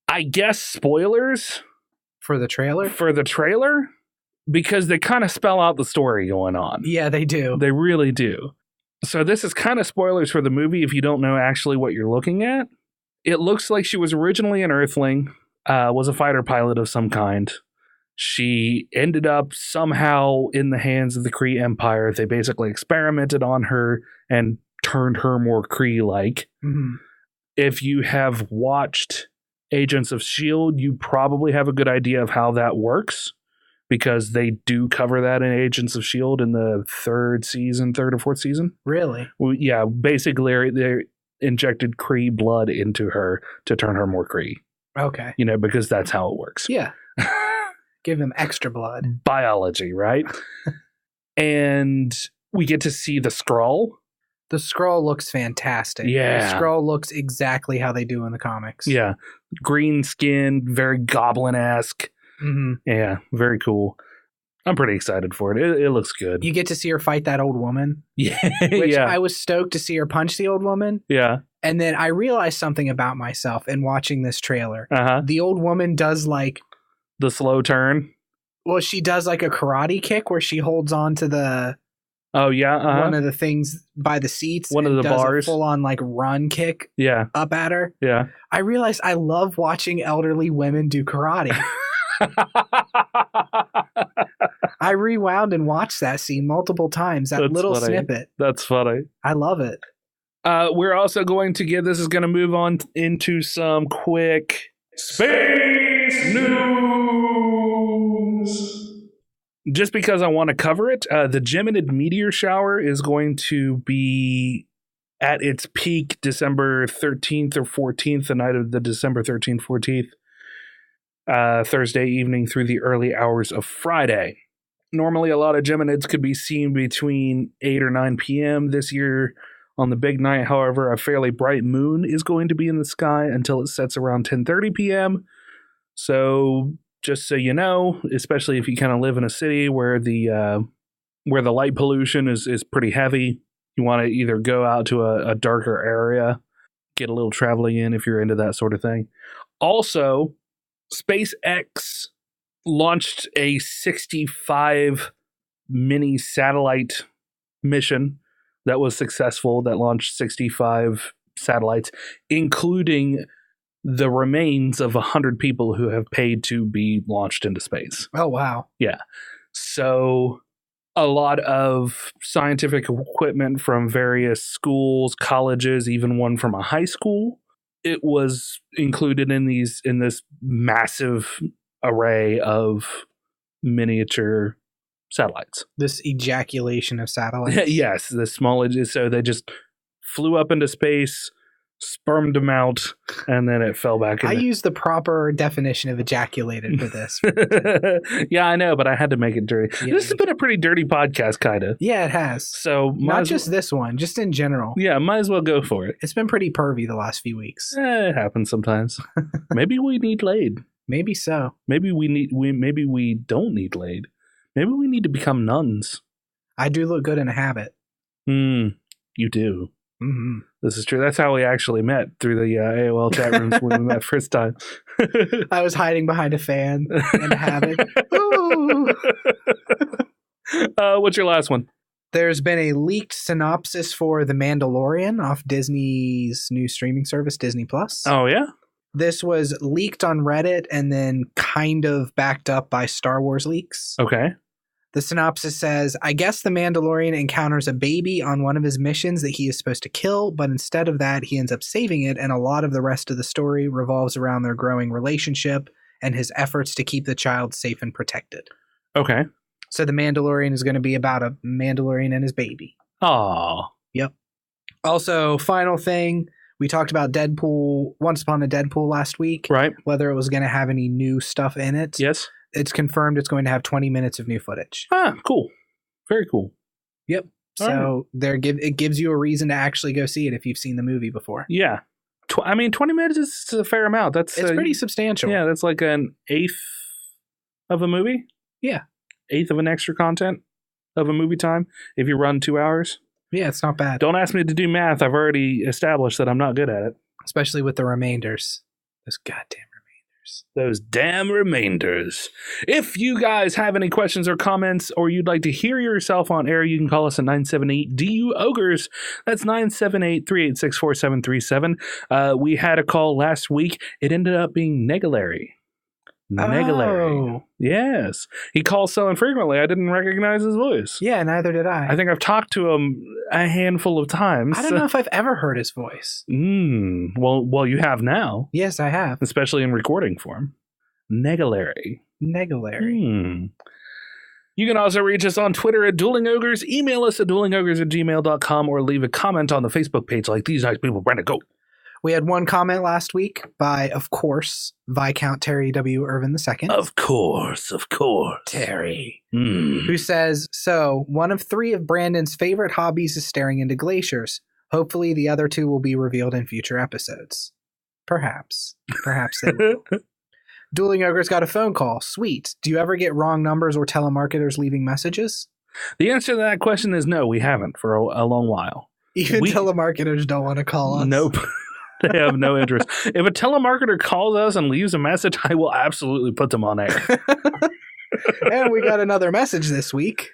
I guess, spoilers For the trailer? for the trailer, because they kind of spell out the story going on. Yeah, they do. They really do. So this is kind of spoilers for the movie if you don't know actually what you're looking at. It looks like she was originally an Earthling, was a fighter pilot of some kind. She ended up somehow in the hands of the Kree Empire. They basically experimented on her and turned her more Kree-like. Mm-hmm. If you have watched Agents of S.H.I.E.L.D., you probably have a good idea of how that works, because they do cover that in Agents of S.H.I.E.L.D. in the third or fourth season. Really? Well, yeah, basically they injected Kree blood into her to turn her more Kree, Okay. because that's how it works. Yeah. Give them extra blood. Biology, right? And we get to see the Skrull. The Skrull looks fantastic. Yeah. The Skrull looks exactly how they do in the comics. Yeah. Green skin, very goblin-esque. Mm-hmm. Yeah, very cool. I'm pretty excited for it. It looks good. You get to see her fight that old woman. Yeah. Which yeah. I was stoked to see her punch the old woman. Yeah. And then I realized something about myself in watching this trailer. Uh-huh. The old woman does The slow turn. well, she does like a karate kick where she holds on to the Oh, yeah. Uh-huh. one of the things by the seats. One of and the does bars. A full on run kick Yeah. up at her. Yeah. I realized I love watching elderly women do karate. I rewound and watched that scene multiple times. That That's little funny. snippet. That's funny. I love it. We're also going to this is going to move on into some quick space news. Just because I want to cover it, the Geminid meteor shower is going to be at its peak December 13th or 14th, the night of the December 13th, 14th, Thursday evening through the early hours of Friday. Normally, a lot of Geminids could be seen between 8 or 9 p.m. This year. On the big night, however, a fairly bright moon is going to be in the sky until it sets around 10:30 p.m. So, just so you know, especially if you kind of live in a city where the light pollution is pretty heavy, you want to either go out to a darker area, get a little traveling in if you're into that sort of thing. Also, SpaceX launched a 65 mini satellite mission that was successful, that launched 65 satellites, including the remains of 100 people who have paid to be launched into space. Oh, wow. Yeah. So a lot of scientific equipment from various schools, colleges, even one from a high school. It was included in this massive array of miniature satellites. This ejaculation of satellites. Yes, the small. So they just flew up into space, spermed them out, and then it fell back in. I used the proper definition of ejaculated for this. Yeah, I know, but I had to make it dirty. Yeah. This has been a pretty dirty podcast, kind of. Yeah, it has. So Not just this one, just in general. Yeah, might as well go for it. It's been pretty pervy the last few weeks. It happens sometimes. Maybe we need laid. Maybe so. Maybe we don't need laid. Maybe we need to become nuns. I do look good in a habit. You do. Mm-hmm. This is true. That's how we actually met, through the AOL chat rooms when we met first time. I was hiding behind a fan in a habit. Ooh. What's your last one? There's been a leaked synopsis for The Mandalorian off Disney's new streaming service, Disney Plus. Oh, yeah? This was leaked on Reddit and then kind of backed up by Star Wars leaks. Okay. The synopsis says, I guess the Mandalorian encounters a baby on one of his missions that he is supposed to kill, but instead of that, he ends up saving it, and a lot of the rest of the story revolves around their growing relationship and his efforts to keep the child safe and protected. Okay. So the Mandalorian is going to be about a Mandalorian and his baby. Aw. Yep. Also, final thing, we talked about Deadpool, Once Upon a Deadpool last week. Right. Whether it was going to have any new stuff in it. Yes. It's confirmed it's going to have 20 minutes of new footage. Ah, cool. Very cool. Yep. So it gives you a reason to actually go see it if you've seen the movie before. Yeah. 20 minutes is a fair amount. It's pretty substantial. Yeah, that's like an eighth of a movie. Yeah. Eighth of an extra content of a movie time if you run 2 hours. Yeah, it's not bad. Don't ask me to do math. I've already established that I'm not good at it. Especially with the remainders. Those goddamn remainders. Those damn remainders. If you guys have any questions or comments, or you'd like to hear yourself on air, you can call us at 978-DU-OGRES. That's 978-386-4737. We had a call last week. It ended up being Negalary. Oh. Yes. He calls so infrequently, I didn't recognize his voice. Yeah, neither did I. I think I've talked to him a handful of times. I don't know if I've ever heard his voice. Well, you have now. Yes, I have. Especially in recording form. Negalary. Negalary. You can also reach us on Twitter at Dueling Ogres, email us at duelingogres@gmail.com, or leave a comment on the Facebook page like these nice people. Brandon, go. We had one comment last week by, of course, Viscount Terry W. Irvin II. Of course. Terry. Who says, so, one of 3 of Brandon's favorite hobbies is staring into glaciers. Hopefully the other 2 will be revealed in future episodes. Perhaps they will. Dueling Ogres got a phone call. Sweet. Do you ever get wrong numbers or telemarketers leaving messages? The answer to that question is no, we haven't for a long while. Even telemarketers don't want to call us. Nope. They have no interest. If a telemarketer calls us and leaves a message, I will absolutely put them on air. And we got another message this week.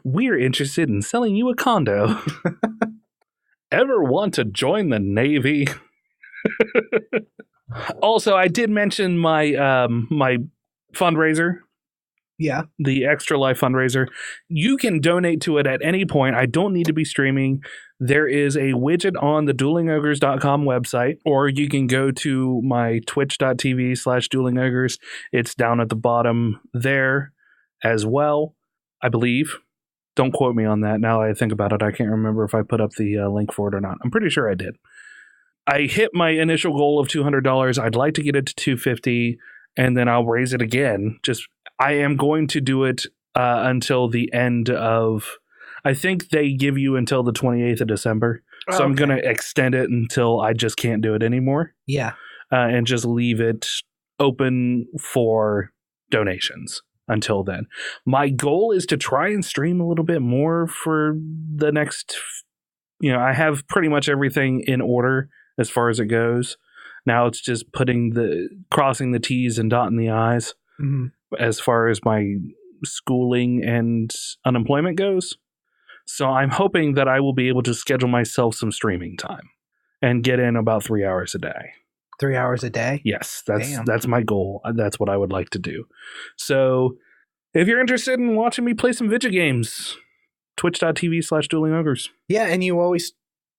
We're interested in selling you a condo. Ever want to join the Navy? Also, I did mention my my fundraiser. Yeah. The Extra Life fundraiser. You can donate to it at any point. I don't need to be streaming. There is a widget on the duelingogres.com website, or you can go to my twitch.tv/duelingogres. It's down at the bottom there as well, I believe. Don't quote me on that. Now that I think about it, I can't remember if I put up the link for it or not. I'm pretty sure I did. I hit my initial goal of $200. I'd like to get it to $250, and then I'll raise it again. I am going to do it until the end of... I think they give you until the 28th of December. So I'm going to extend it until I just can't do it anymore. Yeah. And just leave it open for donations until then. My goal is to try and stream a little bit more for the next... I have pretty much everything in order as far as it goes. Now it's just crossing the T's and dotting the I's as far as my schooling and unemployment goes. So I'm hoping that I will be able to schedule myself some streaming time and get in about 3 hours a day. 3 hours a day? Yes, that's my goal. That's what I would like to do. So if you're interested in watching me play some video games, twitch.tv/duelingogres. Yeah, and you always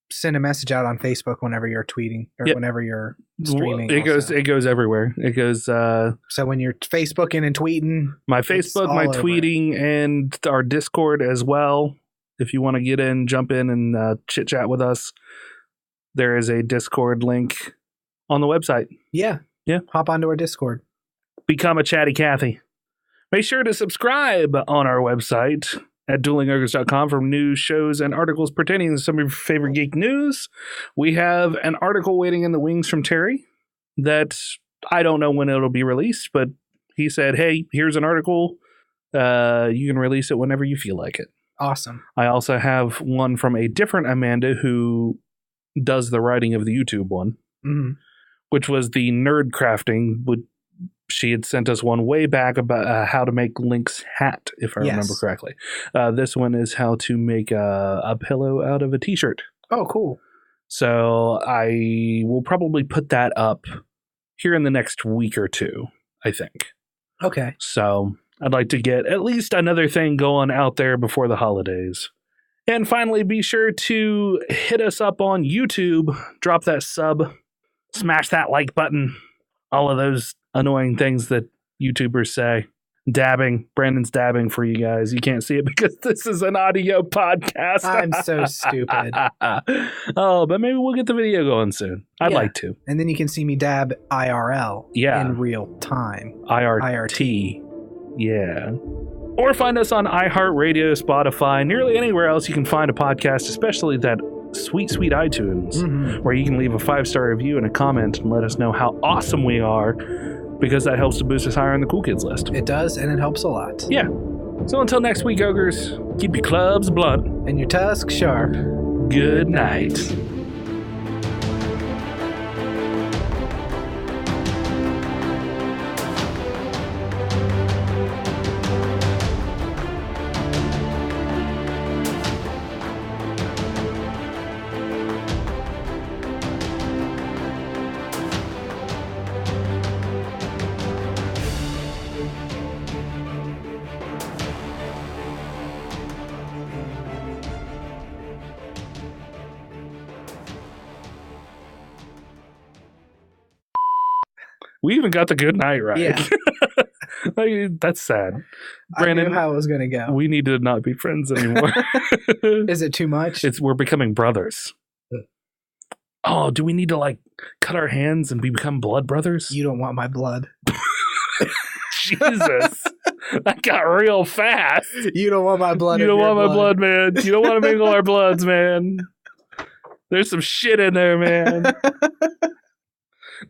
send a message out on Facebook whenever you're tweeting or whenever you're streaming. It goes everywhere. It goes so when you're Facebooking and tweeting, my Facebook, my tweeting, and our Discord as well. If you want to get in, jump in and chit chat with us, there is a Discord link on the website. Yeah. Hop onto our Discord. Become a chatty Cathy. Make sure to subscribe on our website at duelingogres.com for news, shows, and articles pertaining to some of your favorite geek news. We have an article waiting in the wings from Terry that I don't know when it'll be released, but he said, hey, here's an article. You can release it whenever you feel like it. Awesome. I also have one from a different Amanda who does the writing of the YouTube one, which was the nerd crafting. She had sent us one way back about how to make Link's hat, if I remember correctly. This one is how to make a pillow out of a t-shirt. Oh, cool. So I will probably put that up here in the next week or two, I think. Okay. So I'd like to get at least another thing going out there before the holidays. And finally, be sure to hit us up on YouTube, drop that sub, smash that like button, all of those annoying things that YouTubers say. Dabbing. Brandon's dabbing for you guys. You can't see it because this is an audio podcast. I'm so stupid. Oh, but maybe we'll get the video going soon. I'd like to. And then you can see me dab IRL in real time. IRT. Yeah. Or find us on iHeartRadio, Spotify, nearly anywhere else you can find a podcast, especially that sweet, sweet iTunes, where you can leave a 5-star review and a comment and let us know how awesome we are, because that helps to boost us higher on the cool kids list. It does, and it helps a lot. Yeah. So until next week, Ogres, keep your clubs blunt. And your tusks sharp. Good night. We even got the good night right. Yeah. Like, that's sad. Brandon, I knew how it was going to go. We need to not be friends anymore. Is it too much? We're becoming brothers. Oh, do we need to like cut our hands and become blood brothers? You don't want my blood. Jesus. That got real fast. You don't want my blood. You don't want my blood, man. You don't want to mingle our bloods, man. There's some shit in there, man.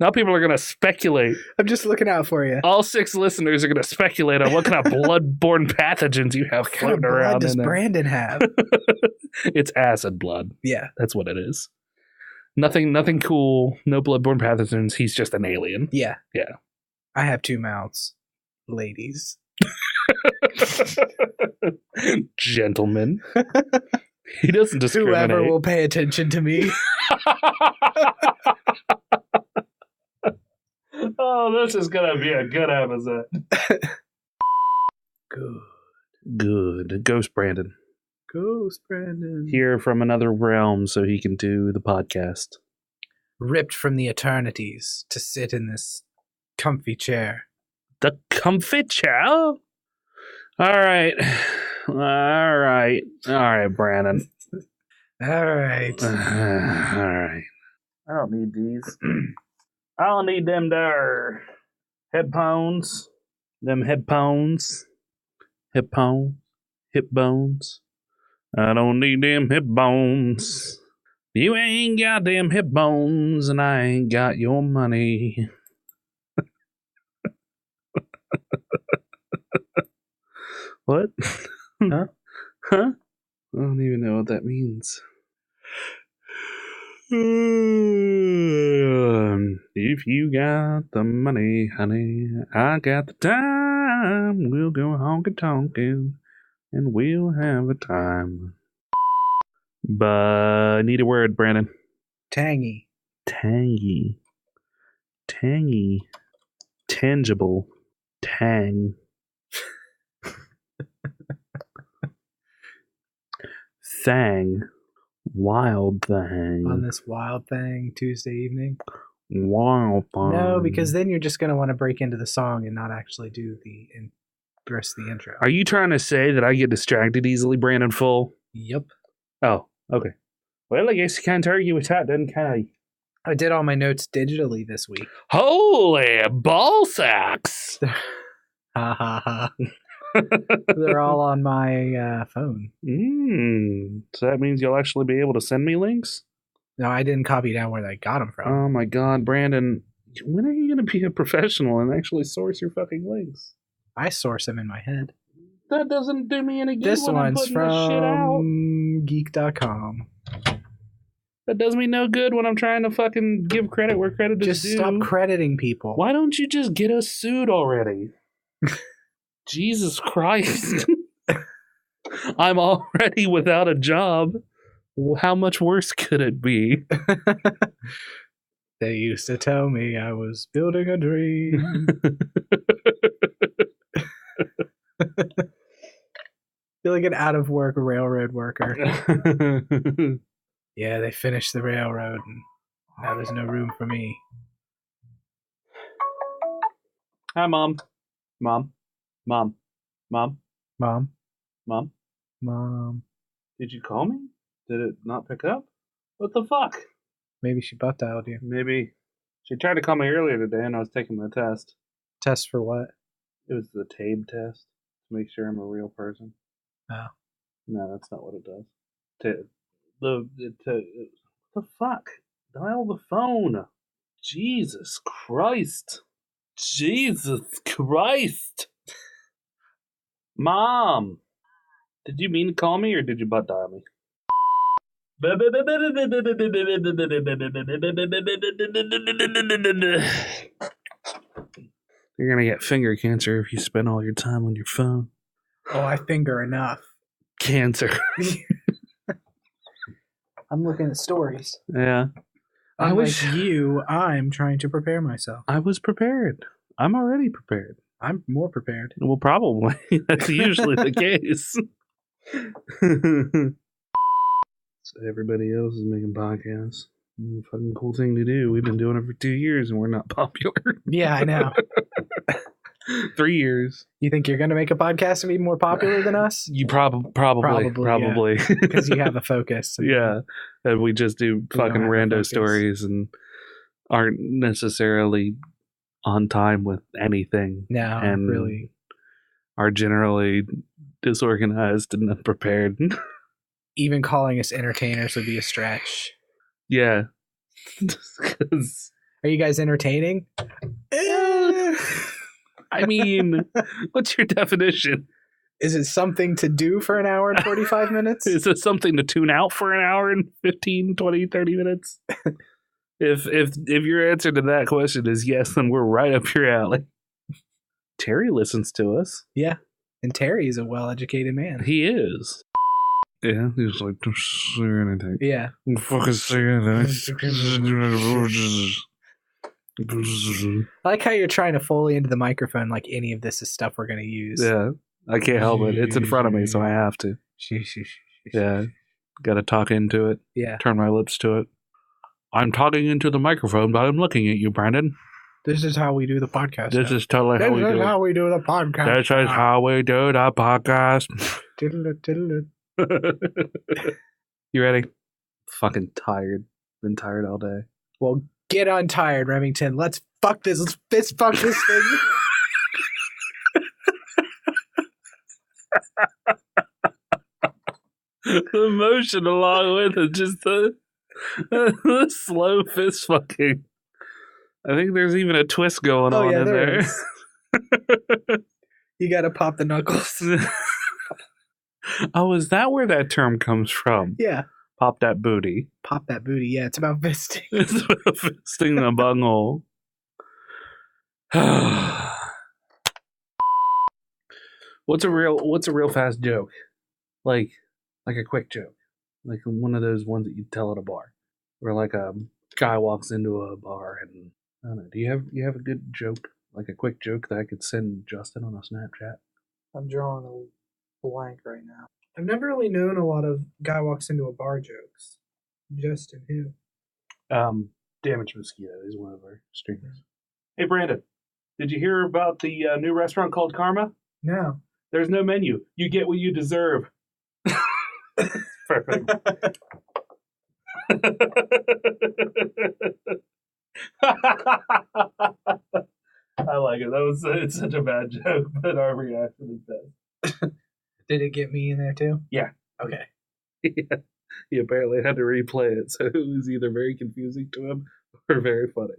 Now people are going to speculate. I'm just looking out for you. All 6 listeners are going to speculate on what kind of blood-borne pathogens you have floating around. What does Brandon have? It's acid blood. Yeah. That's what it is. Nothing cool. No blood-borne pathogens. He's just an alien. Yeah. Yeah. I have 2 mouths. Ladies. Gentlemen. He doesn't discriminate. Whoever will pay attention to me. Oh, this is going to be a good episode. Good. Ghost Brandon. Here from another realm so he can do the podcast. Ripped from the eternities to sit in this comfy chair. The comfy chair? All right. Brandon. All right. I don't need these. I don't need them there headphones. Them headphones. Hip bones. I don't need them hip bones. You ain't got them hip bones, and I ain't got your money. What? Huh? I don't even know what that means. If you got the money, honey, I got the time. We'll go honky-tonkin', and we'll have a time. But I need a word, Brandon. Tangy. Tangible. Tang. Thang. Wild thing. On this wild thing Tuesday evening? Wild thing. No, because then you're just going to want to break into the song and not actually do the rest of the intro. Are you trying to say that I get distracted easily, Brandon Full? Yep. Oh, okay. Well, I guess you can't argue with that, then, can I? I did all my notes digitally this week. Holy ball sacks! Ha ha ha. They're all on my phone. So that means you'll actually be able to send me links? No, I didn't copy down where they got them from. Oh my god, Brandon. When are you going to be a professional and actually source your fucking links? I source them in my head. That doesn't do me any good. This when one's I'm putting this shit out. from geek.com. That does me no good when I'm trying to fucking give credit where credit is due. Just stop crediting people. Why don't you just get us sued already? Jesus Christ. I'm already without a job. How much worse could it be? They used to tell me I was building a dream. an out-of-work railroad worker. Yeah, they finished the railroad, and now there's no room for me. Hi, Mom. Mom. Mom. Mom. Mom? Mom. Mom. Did you call me? Did it not pick up? What the fuck? Maybe she butt dialed you. Maybe. She tried to call me earlier today and I was taking my test. Test for what? It was the TABE test to make sure I'm a real person. Oh. No, that's not what it does. The fuck? Dial the phone. Jesus Christ. Jesus Christ. Mom. Did you mean to call me or did you butt dial me? You're gonna get finger cancer if you spend all your time on your phone. Oh, I finger enough. Cancer. I'm looking at stories. Yeah. I'm trying to prepare myself. I was prepared. I'm already prepared. I'm more prepared. Well, probably. That's usually the case. So everybody else is making podcasts. Fucking cool thing to do. We've been doing it for 2 years and we're not popular. Yeah, I know. 3 years. You think you're going to make a podcast and be more popular than us? You probably. Because you have a focus. Yeah. And we just do fucking rando stories and aren't necessarily on time with anything. No, and really. Are generally disorganized and unprepared. Even calling us entertainers would be a stretch. Yeah. Are you guys entertaining? I mean, what's your definition? Is it something to do for an hour and 45 minutes? Is it something to tune out for an hour and 15, 20, 30 minutes? If your answer to that question is yes, then we're right up your alley. Terry listens to us. Yeah. And Terry is a well-educated man. He is. Yeah, he's like, don't say anything. Yeah. Don't fucking say anything. I like how you're trying to Foley into the microphone like any of this is stuff we're going to use. Yeah, I can't help it. It's in front of me, so I have to. Yeah, got to talk into it. Yeah. Turn my lips to it. I'm talking into the microphone, but I'm looking at you, Brandon. This is how we do the podcast. This is totally how we do it. This is how we do the podcast. This is how we do the podcast. You ready? Fucking tired. Been tired all day. Well, get untired, Remington. Let's fuck this. Let's fist fuck this thing. The motion along with it, just the slow fist fucking. I think there's even a twist going on in there. You gotta pop the knuckles. Oh, is that where that term comes from? Yeah. Pop that booty. Pop that booty. Yeah, it's about fisting. It's about fisting the bunghole. What's a real fast joke? Like a quick joke. Like one of those ones that you tell at a bar. Where like a guy walks into a bar and I don't know, do you have a good joke? Like a quick joke that I could send Justin on a Snapchat? I'm drawing a blank right now. I've never really known a lot of guy walks into a bar jokes. Justin who? Damaged Mosquito is one of our streamers. Hey Brandon, did you hear about the new restaurant called Karma? No. There's no menu. You get what you deserve. Perfect. I like it. It's such a bad joke, but our reaction is bad. Did it get me in there too? Yeah. Okay. Yeah. He apparently had to replay it, so it was either very confusing to him or very funny.